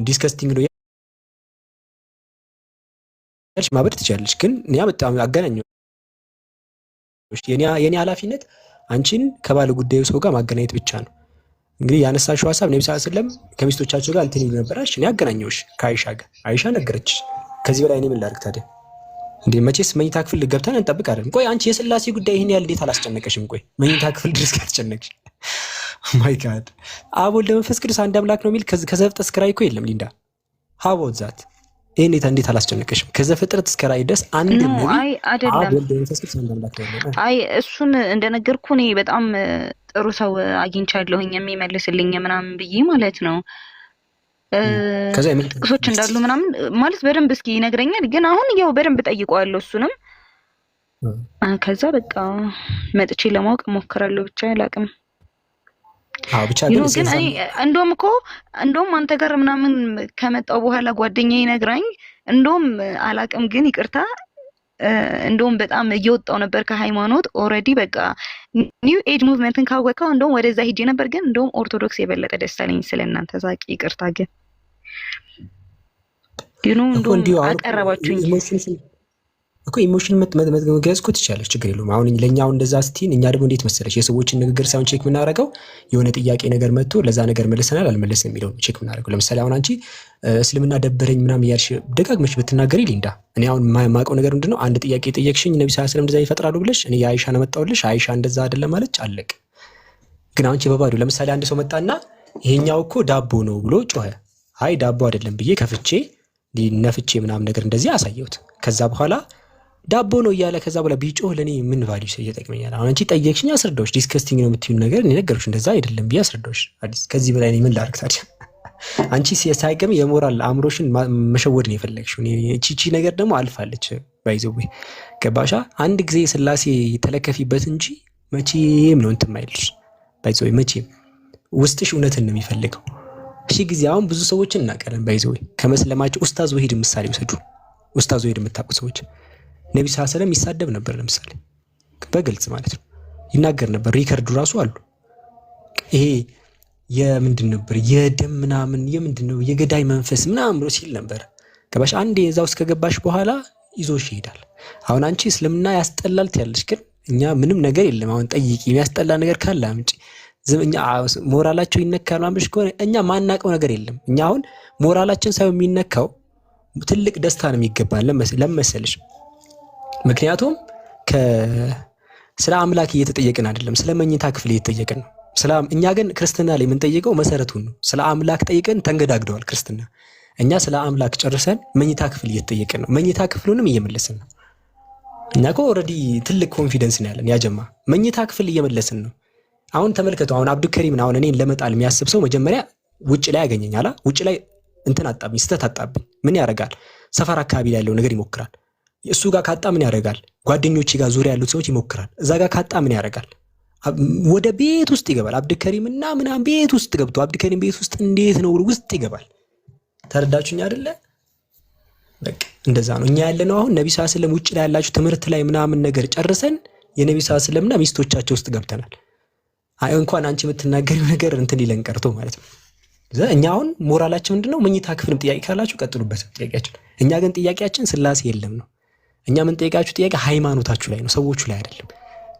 ዲስከስቲንግ ነው ያልሽ ማበድ ትችላለሽ። ግን እኔ በጣም አገናኘው። የኔ ኃላፊነት አንቺን ከባለ ጉዳዩ ሰው ጋር ማገናኘት ብቻ ነው። እንግዲህ ያነሳሽው ሐሳብ ነብዩ ሰለላሁ ዐለይሂ ወሰለም ከሚስቶቻቸው ጋር እንትን ይሉ ነበርሽ። እኔ አገናኘሁሽ ከአይሻ ጋር። አይሻ ነገረችሽ። ከዚህ በላይ እኔ ምን ላድርግ ታዲያ? እንዴ መቼስ መኝታ ክፍል ገብተን እንጠብቅ አይደል? ቆይ አንቺ የሥላሴ ጉዳይ ይሄን ያህል እንዴት አላስጨነቀሽም? ቆይ መኝታ ክፍል ድረስ ካልተጨነቅሽ ማይ ጋድ። አብ ወልድ መንፈስ ቅዱስ አንድ አምላክ ነው የሚል ከዘፍጥረት እስከ ራዕይ እኮ የለም ሊንዳ። ሃው አባውት ዛት? ይሄን እንዴት አላስጨነቀሽም? ከዘፍጥረት እስከ ራዕይ ድረስ አንድ ነው። አይ አይደለም፣ አብ ወልድ መንፈስ ቅዱስ አንድ አምላክ ነው። አይ እሱን እንደነገርኩ እኔ በጣም ጥሩ ሰው አግኝቻለሁኝ የሚመልስልኝ ምናምን ብዬ ማለት ነው። ጥቅሶች እንዳሉ ምናምን ማለት በደንብ እስኪ ይነግረኛል። ግን አሁን ያው በደንብ ጠይቀዋለሁ እሱንም። ከዛ በቃ መጥቼ ለማወቅ እሞክራለሁ። ብቻ አላውቅም። ብቻ ግን እኔ እንደውም አንተ ጋር ምናምን ከመጣው በኋላ ጓደኛዬ ነግራኝ እንደውም አላውቅም፣ ግን ይቅርታ እንደውም በጣም እየወጣው ነበር ከሃይማኖት ኦልሬዲ በቃ ኒው ኤጅ ሙቭመንትን ካወቀው እንደውም ወደዛ ሂጄ ነበር። ግን እንደውም ኦርቶዶክስ የበለጠ ደስ አለኝ ስለእናንተ ሳቂ። ይቅርታ ግን እንደውም አቀረባችሁኝ እኮ ኢሞሽን መግለጽ እኮ ትችላለች፣ ችግር የለውም። አሁን ለእኛው እንደዛ ስትይን እኛ ደግሞ እንዴት መሰለች የሰዎችን ንግግር ሳይሆን ቼክ የምናደርገው የሆነ ጥያቄ ነገር መጥቶ ለዛ ነገር መልሰናል አልመለስንም የሚለውን ቼክ የምናደርገው። ለምሳሌ አሁን አንቺ እስልምና ደበረኝ ምናምን እያልሽ ደጋግመሽ ብትናገሪ ሊንዳ፣ እኔ አሁን የማውቀው ነገር ምንድነው አንድ ጥያቄ ጠየቅሽኝ ነብዩ ሰለላሁ ዐለይሂ ወሰለም እንደዛ ይፈጥራሉ ብለሽ እኔ የአይሻን አመጣሁልሽ፣ አይሻ እንደዛ አይደለም ማለች አለቅ። ግን አሁን በባዶ ለምሳሌ አንድ ሰው መጣና ይሄኛው እኮ ዳቦ ነው ብሎ ጮኸ። አይ ዳቦ አይደለም ብዬ ከፍቼ ነፍቼ ምናምን ነገር እንደዚህ አሳየሁት። ከዛ በኋላ ዳቦ ነው እያለ ከዛ በኋላ ቢጮህ ለኔ ምን ቫልዩ ይጠቅመኛል? አሁን አንቺ ጠየቅሽኝ፣ አስረዳሁሽ። ዲስከስቲንግ ነው የምትይው ነገር እኔ ነገርኩሽ፣ እንደዛ አይደለም ብዬ አስረዳሁሽ። ከዚህ በላይ እኔ ምን ላድርግ ታዲያ? አንቺ ሳይገም የሞራል አእምሮሽን መሸወድ ነው የፈለግሽው። እቺ ነገር ደግሞ አልፋለች። ባይዘው ገባሻ? አንድ ጊዜ ሥላሴ ተለከፊበት እንጂ መቼም ነው እንትን ማይልሽ። ባይዘው መቼም ውስጥሽ እውነትን ነው የሚፈልገው። እሺ ጊዜ አሁን ብዙ ሰዎችን እናቀለን ባይዘው ከመስለማቸው ኡስታዝ ወሂድ ምሳሌ ወሰዱ። ኡስታዝ ወሂድ የምታውቁ ሰዎች ነብዩ ሰለላሁ ዐለይሂ ወሰለም ይሳደብ ነበር። ለምሳሌ በግልጽ ማለት ነው ይናገር ነበር። ሪከርዱ ራሱ አሉ። ይሄ የምንድን ነበር የደም ምናምን የምንድን ነው የገዳይ መንፈስ ምናምን ብሎ ሲል ነበር። ገባሽ? አንዴ እዛ ውስጥ ከገባሽ በኋላ ይዞሽ ይሄዳል። አሁን አንቺ እስልምና ያስጠላል ትያለሽ፣ ግን እኛ ምንም ነገር የለም። አሁን ጠይቂ፣ የሚያስጠላ ነገር ካለ አምጪ። እኛ ሞራላቸው ይነካል ማምሽ ከሆነ እኛ ማናቀው ነገር የለም። እኛ አሁን ሞራላችን ሳይሆን የሚነካው ትልቅ ደስታ ነው የሚገባን ለመሰልሽ። ምክንያቱም ስለ አምላክ እየተጠየቅን አይደለም፣ ስለ መኝታ ክፍል እየተጠየቅን ነው። እኛ ግን ክርስትና ላይ የምንጠይቀው መሰረቱን ነው። ስለ አምላክ ጠይቀን ተንገዳግደዋል ክርስትና። እኛ ስለ አምላክ ጨርሰን መኝታ ክፍል እየተጠየቅን ነው። መኝታ ክፍሉንም እየመለስን ነው። እኛ እኮ ኦልሬዲ ትልቅ ኮንፊደንስ ነው ያለን። ያጀማ መኝታ ክፍል እየመለስን ነው። አሁን ተመልከቱ። አሁን አብዱከሪምን አሁን እኔን ለመጣል የሚያስብ ሰው መጀመሪያ ውጭ ላይ ያገኘኛል። ውጭ ላይ እንትን አጣብኝ፣ ስተት አጣብኝ። ምን ያደርጋል? ሰፈር አካባቢ ላይ ያለው ነገር ይሞክራል። እሱ ጋር ካጣ ምን ያደርጋል? ጓደኞቼ ጋር ዙሪያ ያሉት ሰዎች ይሞክራል። እዛ ጋር ካጣ ምን ያደርጋል? ወደ ቤት ውስጥ ይገባል። አብዱከሪም እና ምናምን ቤት ውስጥ ገብቶ አብዱከሪም ቤት ውስጥ እንዴት ነው ውስጥ ይገባል። ተረዳችሁኝ አይደለ? በቃ እንደዛ ነው እኛ ያለነው። አሁን ነብዩ ሰለላሁ ዐለይሂ ወሰለም ውጭ ላይ ያላችሁ ትምህርት ላይ ምናምን ነገር ጨርሰን የነብዩ ሰለላሁ ዐለይሂ ወሰለምና ሚስቶቻቸው ውስጥ ገብተናል። አይ እንኳን አንቺ የምትናገሪው ነገር እንትን ይለን ቀርቶ ማለት ነው። እኛ አሁን ሞራላችን ምንድነው? መኝታ ክፍልም ጥያቄ ካላችሁ ቀጥሉበት ጥያቄያችን። እኛ ግን ጥያቄያችን ሥላሴ የለም ነው። እኛ ምን ጠይቃችሁ ጥያቄ ሃይማኖታችሁ ላይ ነው፣ ሰዎቹ ላይ አይደለም።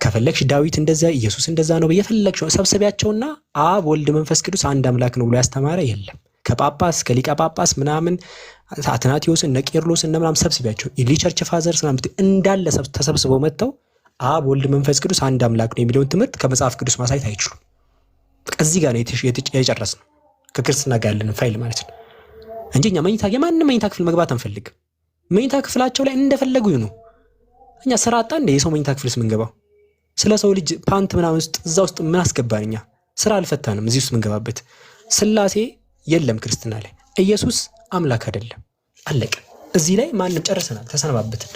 ከፈለግሽ ዳዊት እንደዛ ኢየሱስ እንደዛ ነው በየፈለግሽው ሰብስቢያቸውና አብ ወልድ መንፈስ ቅዱስ አንድ አምላክ ነው ብሎ ያስተማረ የለም። ከጳጳስ ከሊቀ ጳጳስ ምናምን አትናቴዎስን እነ ቄርሎስን እነ ምናምን ሰብስቢያቸው ሊቸርች ፋዘርስ ምናምን እንዳለ ተሰብስበው መጥተው አብ ወልድ መንፈስ ቅዱስ አንድ አምላክ ነው የሚለውን ትምህርት ከመጽሐፍ ቅዱስ ማሳየት አይችሉም። እዚህ ጋር ነው የጨረስነው ከክርስትና ጋር ያለን ፋይል ማለት ነው እንጂ እኛ የማንም መኝታ ክፍል መግባት አንፈልግም። መኝታ ክፍላቸው ላይ እንደፈለጉ ይሁኑ። እኛ ስራ አጣ እንደ የሰው መኝታ ክፍልስ ምንገባው? ስለ ሰው ልጅ ፓንት ምናምን ውስጥ እዛ ውስጥ ምን አስገባን? እኛ ስራ አልፈታንም እዚህ ውስጥ ምንገባበት። ስላሴ የለም ክርስትና ላይ። ኢየሱስ አምላክ አይደለም። አለቀ። እዚህ ላይ ማንም ጨርሰናል፣ ተሰነባበትን።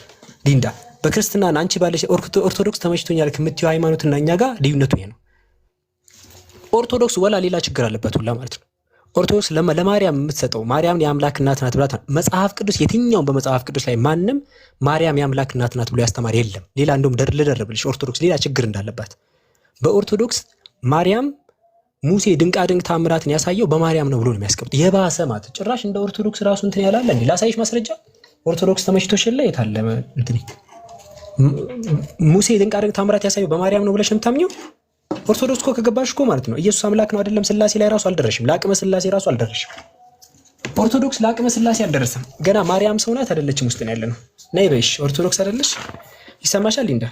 ሊንዳ በክርስትና አንቺ ባለሽ ኦርቶዶክስ ተመችቶኛል ከምትይው ሃይማኖትና እኛ ጋር ልዩነቱ ይሄ ነው። ኦርቶዶክስ ወላ ሌላ ችግር አለበት ሁላ ማለት ነው። ኦርቶዶክስ ለማርያም የምትሰጠው ማርያም የአምላክ እናት ናት ብላ መጽሐፍ ቅዱስ የትኛውም በመጽሐፍ ቅዱስ ላይ ማንም ማርያም የአምላክ እናት ናት ብሎ ያስተማር የለም። ሌላ እንደውም ልደርብልሽ ኦርቶዶክስ ሌላ ችግር እንዳለባት በኦርቶዶክስ ማርያም ሙሴ ድንቃ ድንቅ ታምራትን ያሳየው በማርያም ነው ብሎ ነው የሚያስቀምጥ። የባሰ ማለት ጭራሽ እንደ ኦርቶዶክስ ራሱ እንትን ያላለ እንዴ? ላሳይሽ ማስረጃ። ኦርቶዶክስ ተመችቶሽ የለ የታለ እንትን ሙሴ ድንቃ ድንቅ ታምራት ያሳየው በማርያም ነው ብለሽ የምታምኚው? ኦርቶዶክስ እኮ ከገባሽ እኮ ማለት ነው ኢየሱስ አምላክ ነው አይደለም፣ ስላሴ ላይ ራሱ አልደረሽም። ለአቅመ ስላሴ ራሱ አልደረሽም። ኦርቶዶክስ ለአቅመ ስላሴ አልደረሰም ገና። ማርያም ሰው ናት አይደለችም ውስጥ ነው ያለ ነው። ነይ በይሽ ኦርቶዶክስ አይደለሽ? ይሰማሻል እንዴ?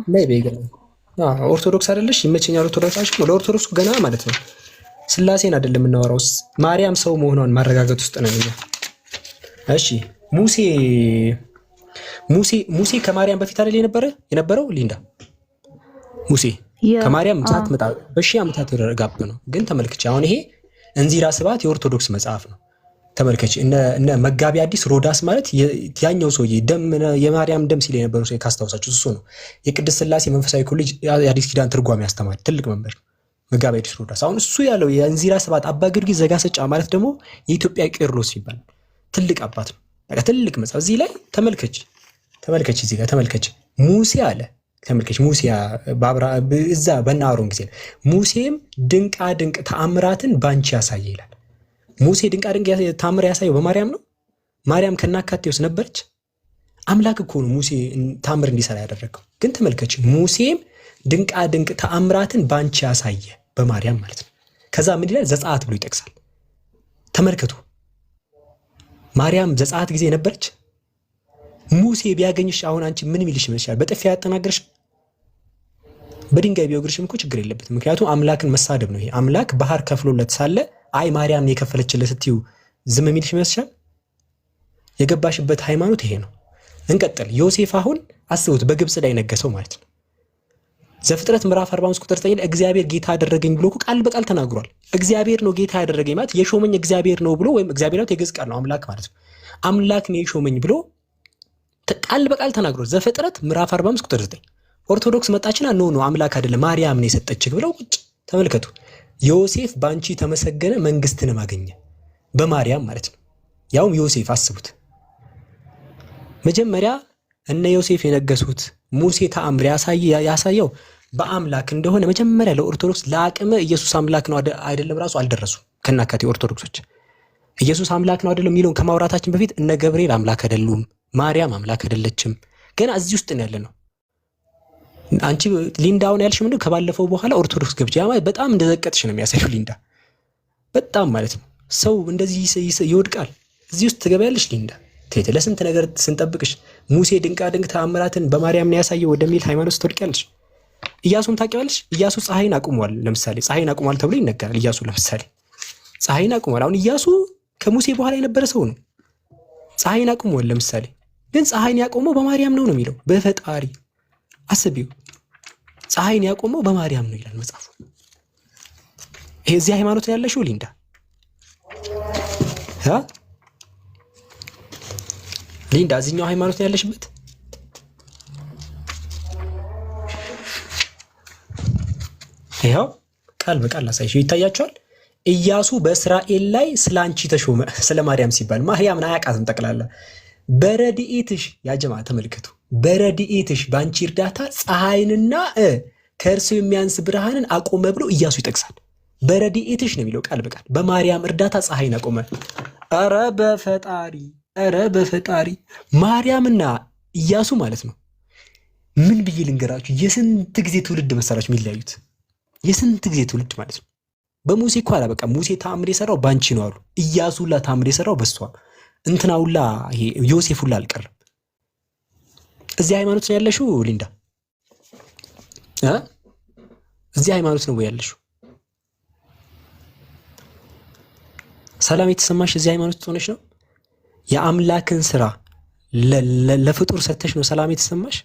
ነይ በይ ገና ኦርቶዶክስ አይደለሽ? ይመቸኛል ኦርቶዶክስ አሽ ነው። ለኦርቶዶክስ ገና ማለት ነው ስላሴን አይደለም የምናወራው፣ ማርያም ሰው መሆኗን ማረጋገጥ ውስጥ ነው እኛ። እሺ ሙሴ ከማርያም በፊት አይደል የነበረው ሊንዳ? ሙሴ ከማርያም ሳትመጣ በሺህ ዓመታት ረጋብ ነው። ግን ተመልከች አሁን ይሄ እንዚራ ስብሐት የኦርቶዶክስ መጽሐፍ ነው። ተመልከች እነ መጋቢ አዲስ ሮዳስ ማለት ያኛው ሰውዬ ደም የማርያም ደም ሲል የነበረው ሰው ካስታውሳችሁ እሱ ነው። የቅድስት ሥላሴ መንፈሳዊ ኮሌጅ የአዲስ ኪዳን ትርጓሜ ያስተማረ ትልቅ መምህር መጋቢ አዲስ ሮዳስ። አሁን እሱ ያለው የእንዚራ ስብሐት አባ ጊዮርጊስ ዘጋስጫ ማለት ደግሞ የኢትዮጵያ ቄርሎስ ይባል ትልቅ አባት ነው። በቃ ትልቅ መጽሐፍ እዚህ ላይ ተመልከች እዚህ ጋር ተመልከች። ሙሴ አለ ተመልከች ሙሴ እዛ በአሮን ጊዜ ሙሴም ድንቃ ድንቅ ተአምራትን ባንቺ ያሳየ ይላል። ሙሴ ድንቃ ድንቅ ተአምር ያሳየው በማርያም ነው። ማርያም ከናካቴውስ ነበረች። አምላክ እኮ ነው ሙሴ ተአምር እንዲሰራ ያደረገው። ግን ተመልከች ሙሴም ድንቃ ድንቅ ተአምራትን ባንቺ ያሳየ በማርያም ማለት ነው። ከዛ ምን ይላል? ዘጸአት ብሎ ይጠቅሳል። ተመልከቱ ማርያም ዘጸአት ጊዜ ነበረች። ሙሴ ቢያገኝሽ አሁን አንቺ ምን ሚልሽ ይመስላል? በጥፊ ያጠናግርሽ፣ በድንጋይ ቢወግርሽም እኮ ችግር የለበትም። ምክንያቱም አምላክን መሳደብ ነው ይሄ። አምላክ ባህር ከፍሎለት ሳለ አይ ማርያም የከፈለችለት ስትዩ ዝም ሚልሽ ይመስላል? የገባሽበት ሃይማኖት ይሄ ነው። እንቀጥል። ዮሴፍ አሁን አስቡት በግብጽ ላይ ነገሰው ማለት ነው። ዘፍጥረት ምዕራፍ 45 ቁጥር 9 እግዚአብሔር ጌታ ያደረገኝ ብሎ ቃል በቃል ተናግሯል። እግዚአብሔር ነው ጌታ ያደረገኝ ማለት የሾመኝ እግዚአብሔር ነው ብሎ ወይም እግዚአብሔር ነው የግዕዝ ቃል ነው አምላክ ማለት ነው። አምላክ ነው የሾመኝ ብሎ ቃል በቃል ተናግሮ ዘፍጥረት ምዕራፍ 45 ቁጥር 9 ኦርቶዶክስ መጣችና ኖ አምላክ አይደለም ማርያም ነው የሰጠችህ ብለው ቁጭ። ተመልከቱ ዮሴፍ ባንቺ ተመሰገነ መንግስትንም አገኘ በማርያም ማለት ነው። ያውም ዮሴፍ አስቡት መጀመሪያ እነ ዮሴፍ የነገሱት ሙሴ ተአምር ያሳየው በአምላክ እንደሆነ መጀመሪያ ለኦርቶዶክስ ለአቅመ ኢየሱስ አምላክ ነው አይደለም ራሱ አልደረሱ። ከናካቴ ኦርቶዶክሶች ኢየሱስ አምላክ ነው አይደለም የሚለውን ከማውራታችን በፊት እነ ገብርኤል አምላክ አይደሉም፣ ማርያም አምላክ አይደለችም። ገና እዚህ ውስጥ ነው ያለነው። አንቺ ሊንዳውን ያልሽ ምንድነው? ከባለፈው በኋላ ኦርቶዶክስ ገብቼ በጣም እንደዘቀጥሽ ነው የሚያሳየው ሊንዳ። በጣም ማለት ነው ሰው እንደዚህ ይወድቃል። እዚህ ውስጥ ትገበያለሽ ሊንዳ። ተይተ ለስንት ነገር ስንጠብቅሽ ሙሴ ድንቃ ድንቅ ተአምራትን በማርያም ነው ያሳየው ወደሚል ሃይማኖት ትወድቂያለሽ። ኢያሱን ታውቂዋለሽ? ኢያሱ ፀሐይን አቁሟል። ለምሳሌ ፀሐይን አቁሟል ተብሎ ይነገራል። ኢያሱ ለምሳሌ ፀሐይን አቁሟል። አሁን ኢያሱ ከሙሴ በኋላ የነበረ ሰው ነው። ፀሐይን አቁሟል ለምሳሌ። ግን ፀሐይን ያቆመው በማርያም ነው የሚለው በፈጣሪ አስቢው። ፀሐይን ያቆመው በማርያም ነው ይላል መጽሐፉ። ይሄ እዚህ ሃይማኖት ነው ያለሽው ሊንዳ? ሊንዳ እዚህኛው ሃይማኖት ነው ያለሽበት? ይሄው ቃል በቃል አሳይሽ ይታያቸዋል። ኢያሱ በእስራኤል ላይ ስላንቺ ተሾመ። ስለ ማርያም ሲባል ማርያምን አያውቃትም ጠቅላላ። በረድኤትሽ ያጀማ ተመልከቱ፣ በረድኤትሽ ባንቺ እርዳታ ፀሐይንና ከእርሱ የሚያንስ ብርሃንን አቆመ ብሎ ኢያሱ ይጠቅሳል። በረድኤትሽ ነው የሚለው ቃል በቃል። በማርያም እርዳታ ፀሐይን አቆመ። ኧረ በፈጣሪ ማርያምና ኢያሱ ማለት ነው። ምን ብዬ ልንገራችሁ? የስንት ጊዜ ትውልድ መሰላችሁ የሚለያዩት? የስንት ጊዜ ትውልድ ማለት ነው። በሙሴ እኮ አላ በቃ ሙሴ ተአምር የሰራው ባንቺ ነው አሉ። ኢያሱ ሁላ ተአምር የሰራው በሷ እንትና ሁላ ይሄ ዮሴፍ ሁላ አልቀረም። እዚህ ሃይማኖት ነው ያለሽው ሊንዳ? እዚህ ሃይማኖት ነው ወይ ያለሽው? ሰላም የተሰማሽ እዚህ ሃይማኖት ውስጥ ሆነሽ ነው? የአምላክን ስራ ለፍጡር ሰተሽ ነው ሰላም የተሰማሽ?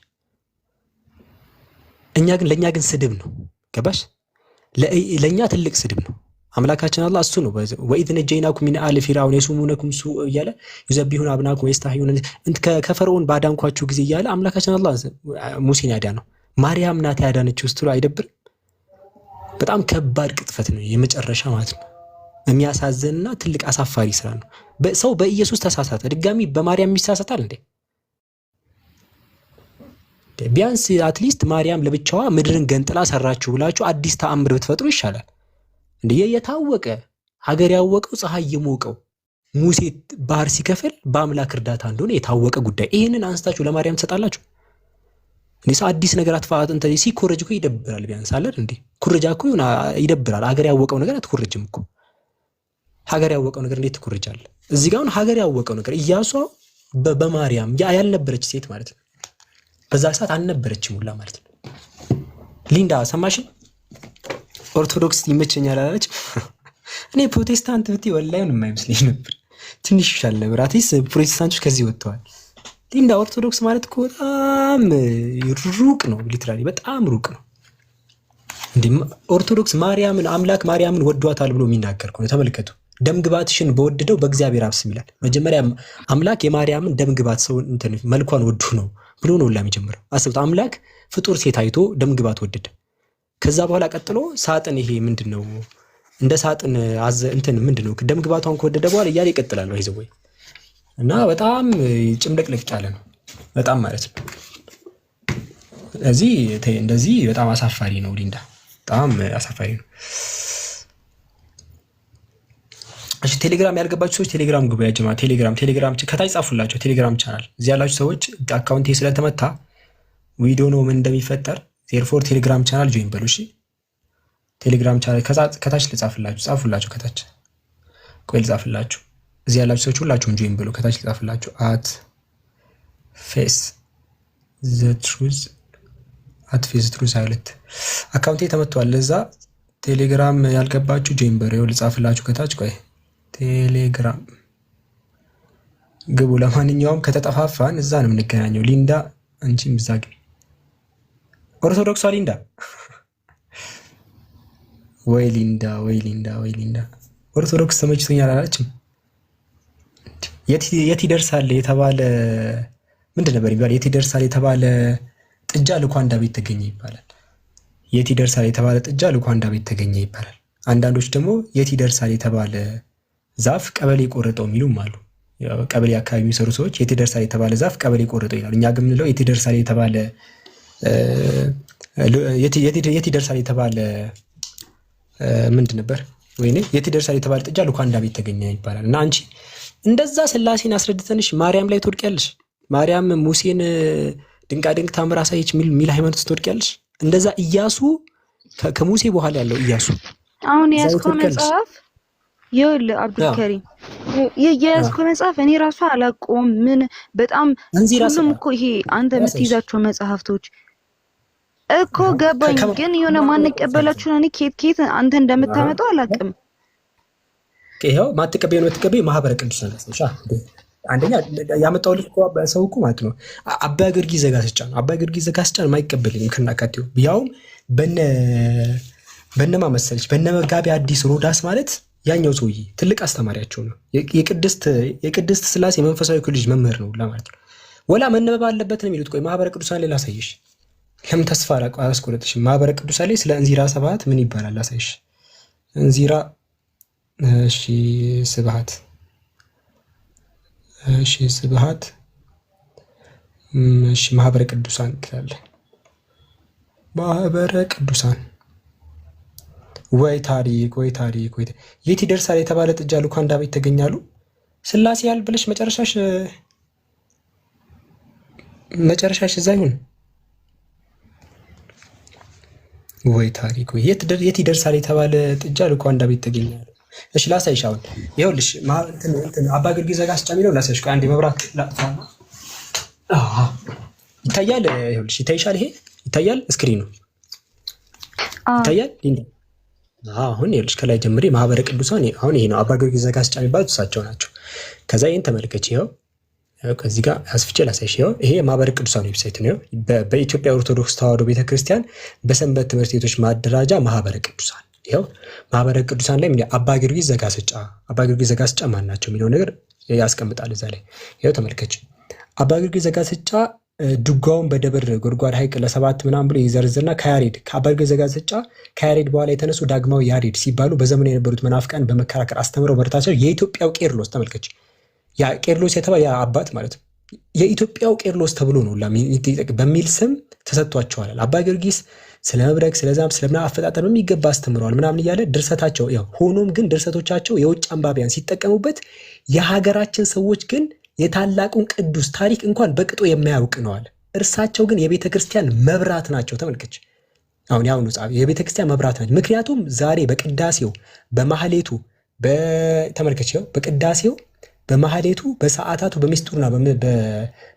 ለእኛ ግን ስድብ ነው። ገባሽ? ለእኛ ትልቅ ስድብ ነው። አምላካችን አላህ እሱ ነው። ወኢዝ ነጀይናኩም ሚን አሊ ፊርዓውን የሱሙነኩም ሱእ እያለ ዩዘቢሁነ አብናኩም ወየስተሕዩነ ከፈርዖን ባዳንኳችሁ ጊዜ እያለ አምላካችን አላህ ሙሴን ያዳነው። ማርያም ናት ያዳነችው ስትሉ አይደብርም? በጣም ከባድ ቅጥፈት ነው፣ የመጨረሻ ማለት ነው። የሚያሳዝንና ትልቅ አሳፋሪ ስራ ነው። ሰው በኢየሱስ ተሳሳተ፣ ድጋሚ በማርያም ይሳሳታል እንዴ? ቢያንስ አትሊስት ማርያም ለብቻዋ ምድርን ገንጥላ ሰራችሁ ብላችሁ አዲስ ተአምር ብትፈጥሩ ይሻላል እንዴ? የታወቀ ሀገር ያወቀው ፀሐይ የሞቀው ሙሴ ባህር ሲከፍል በአምላክ እርዳታ እንደሆነ የታወቀ ጉዳይ፣ ይሄንን አንስታችሁ ለማርያም ትሰጣላችሁ? እንዴ አዲስ ነገር አትፋት እንተ ሲኮረጅ እኮ ይደብራል። ቢያንስ አለ እንዴ ኩርጃ እኮ ይደብራል። ሀገር ያወቀው ነገር አትኮርጅም እኮ። ሀገር ያወቀው ነገር እንዴት ትኮርጃለህ? እዚህ ጋር አሁን ሀገር ያወቀው ነገር ኢያሱ በማርያም ያልነበረች ሴት ማለት ነው። በዛ ሰዓት አልነበረችም ሁላ ማለት ነው። ሊንዳ ሰማሽ? ኦርቶዶክስ ይመቸኛል አላለች። እኔ ፕሮቴስታንት ብትይ ወላሂ ምንም አይመስለኝ ነበር። ትንሽ ይሻል ነበር። አትሊስት ፕሮቴስታንቶች ከዚህ ወጥተዋል። ሊንዳ ኦርቶዶክስ ማለት እኮ በጣም ሩቅ ነው። ሊትራሊ በጣም ሩቅ ነው። እንዴ ኦርቶዶክስ አምላክ ማርያምን ወዷታል ብሎ የሚናገር ነው። ተመልከቱ። ደምግባትሽን በወደደው በእግዚአብሔር አብ ስም ይላል። መጀመሪያ አምላክ የማርያምን ደምግባት ሰው መልኳን ወዱ ነው ብሎ ነው የሚጀምረው። አስቡት፣ አምላክ ፍጡር ሴት አይቶ ደምግባት ወደደ። ከዛ በኋላ ቀጥሎ ሳጥን፣ ይሄ ምንድነው እንደ ሳጥን ምንድነው ደምግባቷን ከወደደ በኋላ እያለ ይቀጥላል። ይዘው እና በጣም ጭምለቅለቅ ያለ ነው በጣም ማለት ነው። እንደዚህ በጣም አሳፋሪ ነው ሊንዳ፣ በጣም አሳፋሪ ነው። እሺ ቴሌግራም ያልገባችሁ ሰዎች ቴሌግራም ግቡ። ያጀማ ቴሌግራም ከታች ጻፉላቸው። ቴሌግራም ቻናል እዚህ ያላችሁ ሰዎች አካውንቴ ስለተመታ ቪዲዮ ነው ምን እንደሚፈጠር ዜርፎር ቴሌግራም ቻናል ጆይን በሉ። እሺ ቴሌግራም ቻናል ከታች ጻፉላቸው። ከታች ቆይ ልጻፍላችሁ። እዚህ ያላችሁ ሰዎች ሁላችሁም ጆይን በሉ። ከታች ልጻፍላችሁ @face the truth @face_truth አካውንቴ ተመቷል። ለዛ ቴሌግራም ያልገባችሁ ጆይን በሉ። ልጻፍላችሁ ከታች ቆይ ቴሌግራም ግቡ። ለማንኛውም ከተጠፋፋን እዛ ነው የምንገናኘው። ሊንዳ አንቺም እዛ ግቢ። ኦርቶዶክሷ ሊንዳ ወይ ሊንዳ ኦርቶዶክስ ተመችቶኛል አላለችም? የት ይደርሳል የተባለ ምንድን ነበር የሚባለው? የት ይደርሳል የተባለ ጥጃ ልኳንዳ ቤት ተገኘ ይባላል። የት ይደርሳል የተባለ ጥጃ ልኳንዳ ቤት ተገኘ ይባላል። አንዳንዶች ደግሞ የት ይደርሳል የተባለ ዛፍ ቀበሌ ቆረጠው የሚሉም አሉ። ቀበሌ አካባቢ የሚሰሩ ሰዎች የት ይደርሳል የተባለ ዛፍ ቀበሌ ቆረጠው ይላሉ። እኛ ግን ምንለው የት ይደርሳል የተባለ ምንድን ነበር ወይኔ የት ይደርሳል የተባለ ጥጃ ልኳንዳ ቤት ተገኘ ይባላል። እና አንቺ እንደዛ ስላሴን አስረድተንሽ ማርያም ላይ ትወድቂያለሽ። ማርያም ሙሴን ድንቃድንቅ ታምር አሳየች ሚል ሃይማኖት ትወድቂያለሽ። እንደዛ ኢያሱ ከሙሴ በኋላ ያለው ኢያሱ አሁን የያዝከው መጽሐፍ ይኸውልህ አብዱልከሪም የያዝከው መጽሐፍ እኔ ራሱ አላውቀውም። ምን በጣም ሁሉም እኮ ይሄ አንተ የምትይዛቸው መጽሐፍቶች እኮ ገባኝ፣ ግን የሆነ ማንቀበላችሁ ነው። ኬት አንተ እንደምታመጣው አላውቅም። ይሄው ማትቀበዩ ነው ተቀበዩ ማህበረ ቅዱሳን ነውሻ። አንደኛ ያመጣው ልጅ ሰው እኮ ማለት ነው አባ ጊዮርጊስ ዘጋስጫን የማይቀበልኝ ከናካቴው ያው በነማ መሰለች በነ መጋቢ አዲስ ሮዳስ ማለት ያኛው ሰውዬ ትልቅ አስተማሪያቸው ነው። የቅድስት ስላሴ መንፈሳዊ ኮሌጅ መምህር ነው ለማለት ነው። ወላ መነበብ አለበት ነው የሚሉት። ቆይ ማህበረ ቅዱሳን ላይ ላሳይሽ። ለምን ተስፋ አላስቆረጥሽ? ማህበረ ቅዱሳን ላይ ስለ እንዚራ ስብሐት ምን ይባላል ላሳይሽ። እንዚራ ስብሐት ማህበረ ቅዱሳን ትላለ። ማህበረ ቅዱሳን ወይ ታሪክ የት ይደርሳል የተባለ ጥጃ ልኳንዳ ቤት ተገኛሉ። ስላሴ ያል ብለሽ መጨረሻሽ እዛ ይሁን። ወይ ታሪክ የት ይደርሳል የተባለ ጥጃ ልኳንዳ ቤት ተገኛሉ። እሺ ላሳይሽ። አሁን ይኸውልሽ አባ ጊዮርጊስ ዘጋስጫ የሚለው ላሳይሽ። አንዴ መብራት ላጥፋና ይታያል። ይኸውልሽ ይታይሻል። ይሄ ይታያል ስክሪኑ። ይታያል። አሁን ይኸውልሽ ከላይ ጀምሬ ማህበረ ቅዱሳን አሁን ይሄ ነው። አባ ጊዮርጊስ ዘጋስጫ የሚባሉት እሳቸው ናቸው። ከዛ ይሄን ተመልከች። ይኸው ከዚህ ጋር አስፍቼ ላሳይሽ። ይኸው ይሄ ማህበረ ቅዱሳን ዌብሳይት ነው። በኢትዮጵያ ኦርቶዶክስ ተዋሕዶ ቤተክርስቲያን በሰንበት ትምህርት ቤቶች ማደራጃ ማህበረ ቅዱሳን። ይኸው ማህበረ ቅዱሳን ላይ አባ ጊዮርጊስ ዘጋስጫ ማን ናቸው የሚለው ነገር ያስቀምጣል እዛ ላይ። ይኸው ተመልከች። አባ ጊዮርጊስ ዘጋስጫ ድጓውን በደብር ጉድጓድ ሐይቅ ለሰባት ምናምን ብሎ ይዘርዝርና ከአባ ጊዮርጊስ ዘጋስጫ ከያሬድ በኋላ የተነሱ ዳግማዊ ያሬድ ሲባሉ በዘመኑ የነበሩት መናፍቃን በመከራከር አስተምረው በርታቸው የኢትዮጵያው ቄርሎስ ተመልከች። ያ ቄርሎስ የተባለ ያ አባት ማለት ነው። የኢትዮጵያው ቄርሎስ ተብሎ ነው በሚል ስም ተሰጥቷቸዋል። አባ ጊዮርጊስ ስለ መብረቅ ስለ ዛፍ ስለ ምናምን አፈጣጠር በሚገባ አስተምረዋል ምናምን እያለ ድርሰታቸው ያው ሆኖም ግን ድርሰቶቻቸው የውጭ አንባቢያን ሲጠቀሙበት የሀገራችን ሰዎች ግን የታላቁን ቅዱስ ታሪክ እንኳን በቅጡ የማያውቅ ነዋል። እርሳቸው ግን የቤተ ክርስቲያን መብራት ናቸው። ተመልከች። አሁን ያው ነው የቤተ ክርስቲያን መብራት ናቸው። ምክንያቱም ዛሬ በቅዳሴው በማህሌቱ ተመልከች። በቅዳሴው በማህሌቱ በሰዓታቱ በሚስጥሩና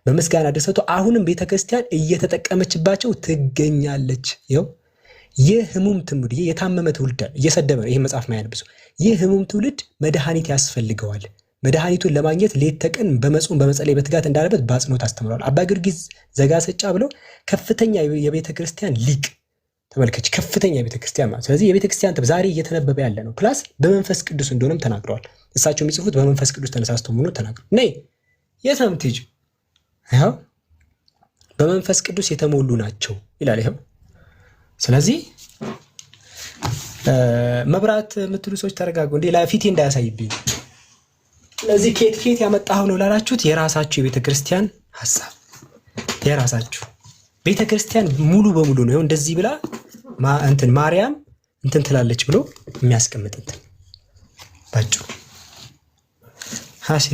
በምስጋና ድርሰቱ አሁንም ቤተ ክርስቲያን እየተጠቀመችባቸው ትገኛለች። ይኸው ይህ ህሙም ትውልድ ይህ የታመመ ትውልድ እየሰደበ ነው። ይህ መጽሐፍ ማያነብሰው ይህ ህሙም ትውልድ መድኃኒት ያስፈልገዋል። መድኃኒቱን ለማግኘት ሌት ተቀን በመጾም በመጸለይ በትጋት እንዳለበት በአጽንኦት አስተምረዋል። አባ ጊዮርጊስ ዘጋስጫ ብለው ከፍተኛ የቤተ ክርስቲያን ሊቅ ተመልከች። ከፍተኛ የቤተ ክርስቲያን ማለት ስለዚህ የቤተ ክርስቲያን ዛሬ እየተነበበ ያለ ነው። ፕላስ በመንፈስ ቅዱስ እንደሆነም ተናግረዋል። እሳቸው የሚጽፉት በመንፈስ ቅዱስ ተነሳስቶ መሆኑን ተናግረዋል። ነይ የት ነው የምትሄጂው? ይኸው በመንፈስ ቅዱስ የተሞሉ ናቸው ይላል። ይኸው ስለዚህ መብራት የምትሉ ሰዎች ተረጋጉ። እንዴ ፊቴ እንዳያሳይብኝ። ስለዚህ ኬት ያመጣኸው ነው ላላችሁት የራሳችሁ የቤተ ክርስቲያን ሐሳብ የራሳችሁ ቤተ ክርስቲያን ሙሉ በሙሉ ነው እንደዚህ ብላ ማርያም ትላለች ብሎ የሚያስቀምጥ ባጭሩ።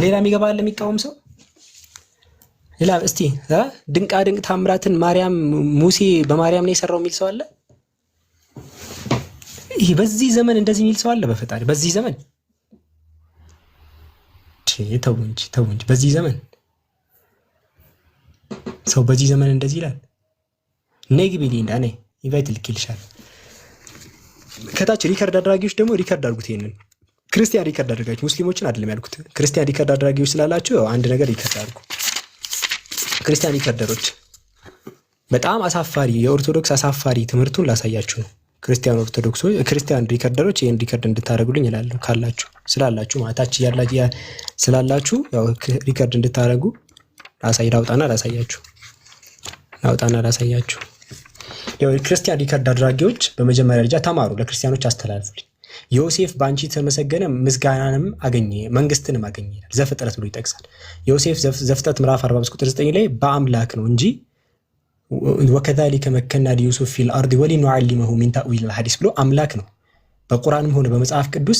ሌላ የሚገባል የሚቃወም ሰው ሌላ እስቲ ድንቃ ድንቅ ታምራትን ማርያም ሙሴ በማርያም ነው የሰራው የሚል ሰው አለ? ይሄ በዚህ ዘመን እንደዚህ የሚል ሰው አለ? በፈጣሪ በዚህ ዘመን ተው እንጂ በዚህ ዘመን ሰው በዚህ ዘመን እንደዚህ ይላል? ነግቢ ሊንዳ ነይ ኢንቫይት ልክልሻል። ከታች ሪከርድ አድራጊዎች ደግሞ ሪከርድ አድርጉት። ይሄንን ክርስቲያን ሪከርድ አድርጋችሁ ሙስሊሞችን አይደለም ያልኩት። ክርስቲያን ሪከርድ አድራጊዎች ስላላችሁ አንድ ነገር ሪከርድ አድርጉ። ክርስቲያን ሪከርደሮች በጣም አሳፋሪ የኦርቶዶክስ አሳፋሪ ትምህርቱን ላሳያችሁ ነው። ክርስቲያን ሪከርደሮች ይሄን ሪከርድ እንድታደርጉልኝ እላለሁ ካላችሁ ስላላችሁ ማታች ስላላችሁ ያው ሪከርድ እንድታደርጉ ላውጣና ላሳያችሁ። ያው ክርስቲያን ሪከርድ አድራጊዎች በመጀመሪያ ደረጃ ተማሩ፣ ለክርስቲያኖች አስተላልፉልኝ። ዮሴፍ በአንቺ ተመሰገነ ምስጋናንም አገኘ መንግስትንም አገኘ ይላል ዘፍጥረት ብሎ ይጠቅሳል። ዮሴፍ ዘፍጥረት ምዕራፍ 45 ቁጥር 9 ላይ በአምላክ ነው እንጂ ወከዛሊከ መከና ሊዩሱፍ ፊል አርድ ወሊኑዓሊመሁ ሚን ተእዊል አልሐዲስ ብሎ አምላክ ነው በቁርአንም ሆነ በመጽሐፍ ቅዱስ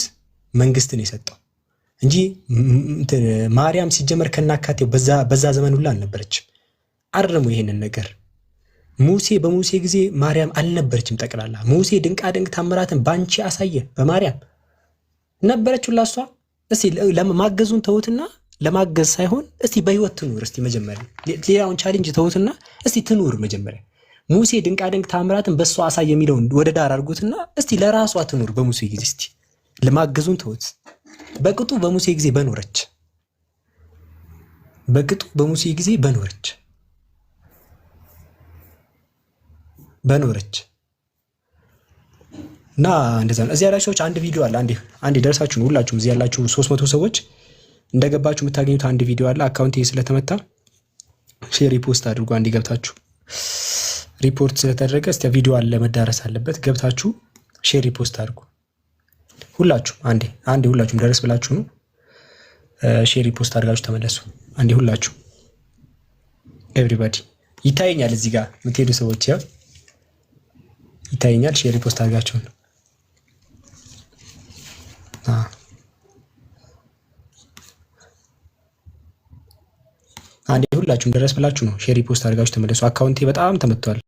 መንግስትን የሰጠው እንጂ ማርያም ሲጀመር ከናካቴው በዛ ዘመን ሁሉ አልነበረችም። አረሙ ይሄንን ነገር በሙሴ ጊዜ ማርያም አልነበረችም። ጠቅላላ ሙሴ ድንቃ ድንቅ ታምራትን ባንቺ አሳየ በማርያም ነበረች ሁላ እሷ። እስቲ ለማገዙን ተውትና ለማገዝ ሳይሆን እስቲ በህይወት ትኑር። እስቲ መጀመሪያ ሌላውን ቻሌንጅ ተውትና እስቲ ትኑር መጀመሪያ። ሙሴ ድንቃ ድንቅ ታምራትን በሷ አሳየ የሚለውን ወደ ዳር አድርጉትና እስቲ ለራሷ ትኑር በሙሴ ጊዜ። እስቲ ለማገዙን ተውት። በቅጡ በሙሴ ጊዜ በኖረች እና እንደዛ ነው። እዚህ ያላችሁ ሰዎች አንድ ቪዲዮ አለ። አንዴ ደርሳችሁ ሁላችሁም እዚህ ያላችሁ 300 ሰዎች እንደገባችሁ የምታገኙት አንድ ቪዲዮ አለ። አካውንቴ ስለተመታ ሼር ሪፖስት አድርጉ። አንዴ ገብታችሁ ሪፖርት ስለተደረገ እስቲ ቪዲዮ አለ መዳረስ አለበት። ገብታችሁ ሼር ሪፖስት አድርጉ ሁላችሁም። አንዴ ሁላችሁም ደረስ ብላችሁ ነው ሼር ሪፖስት አድርጋችሁ ተመለሱ። አንዴ ሁላችሁ ኤቭሪባዲ ይታየኛል። እዚህ ጋር የምትሄዱ ሰዎች ያው ይታየኛል። ሼር ሪፖስት አድርጋችሁ ነው አንዴ ሁላችሁም ደረስ ብላችሁ ነው ሼር ሪፖስት አድርጋችሁ ተመለሱ። አካውንቴ በጣም ተመቷል።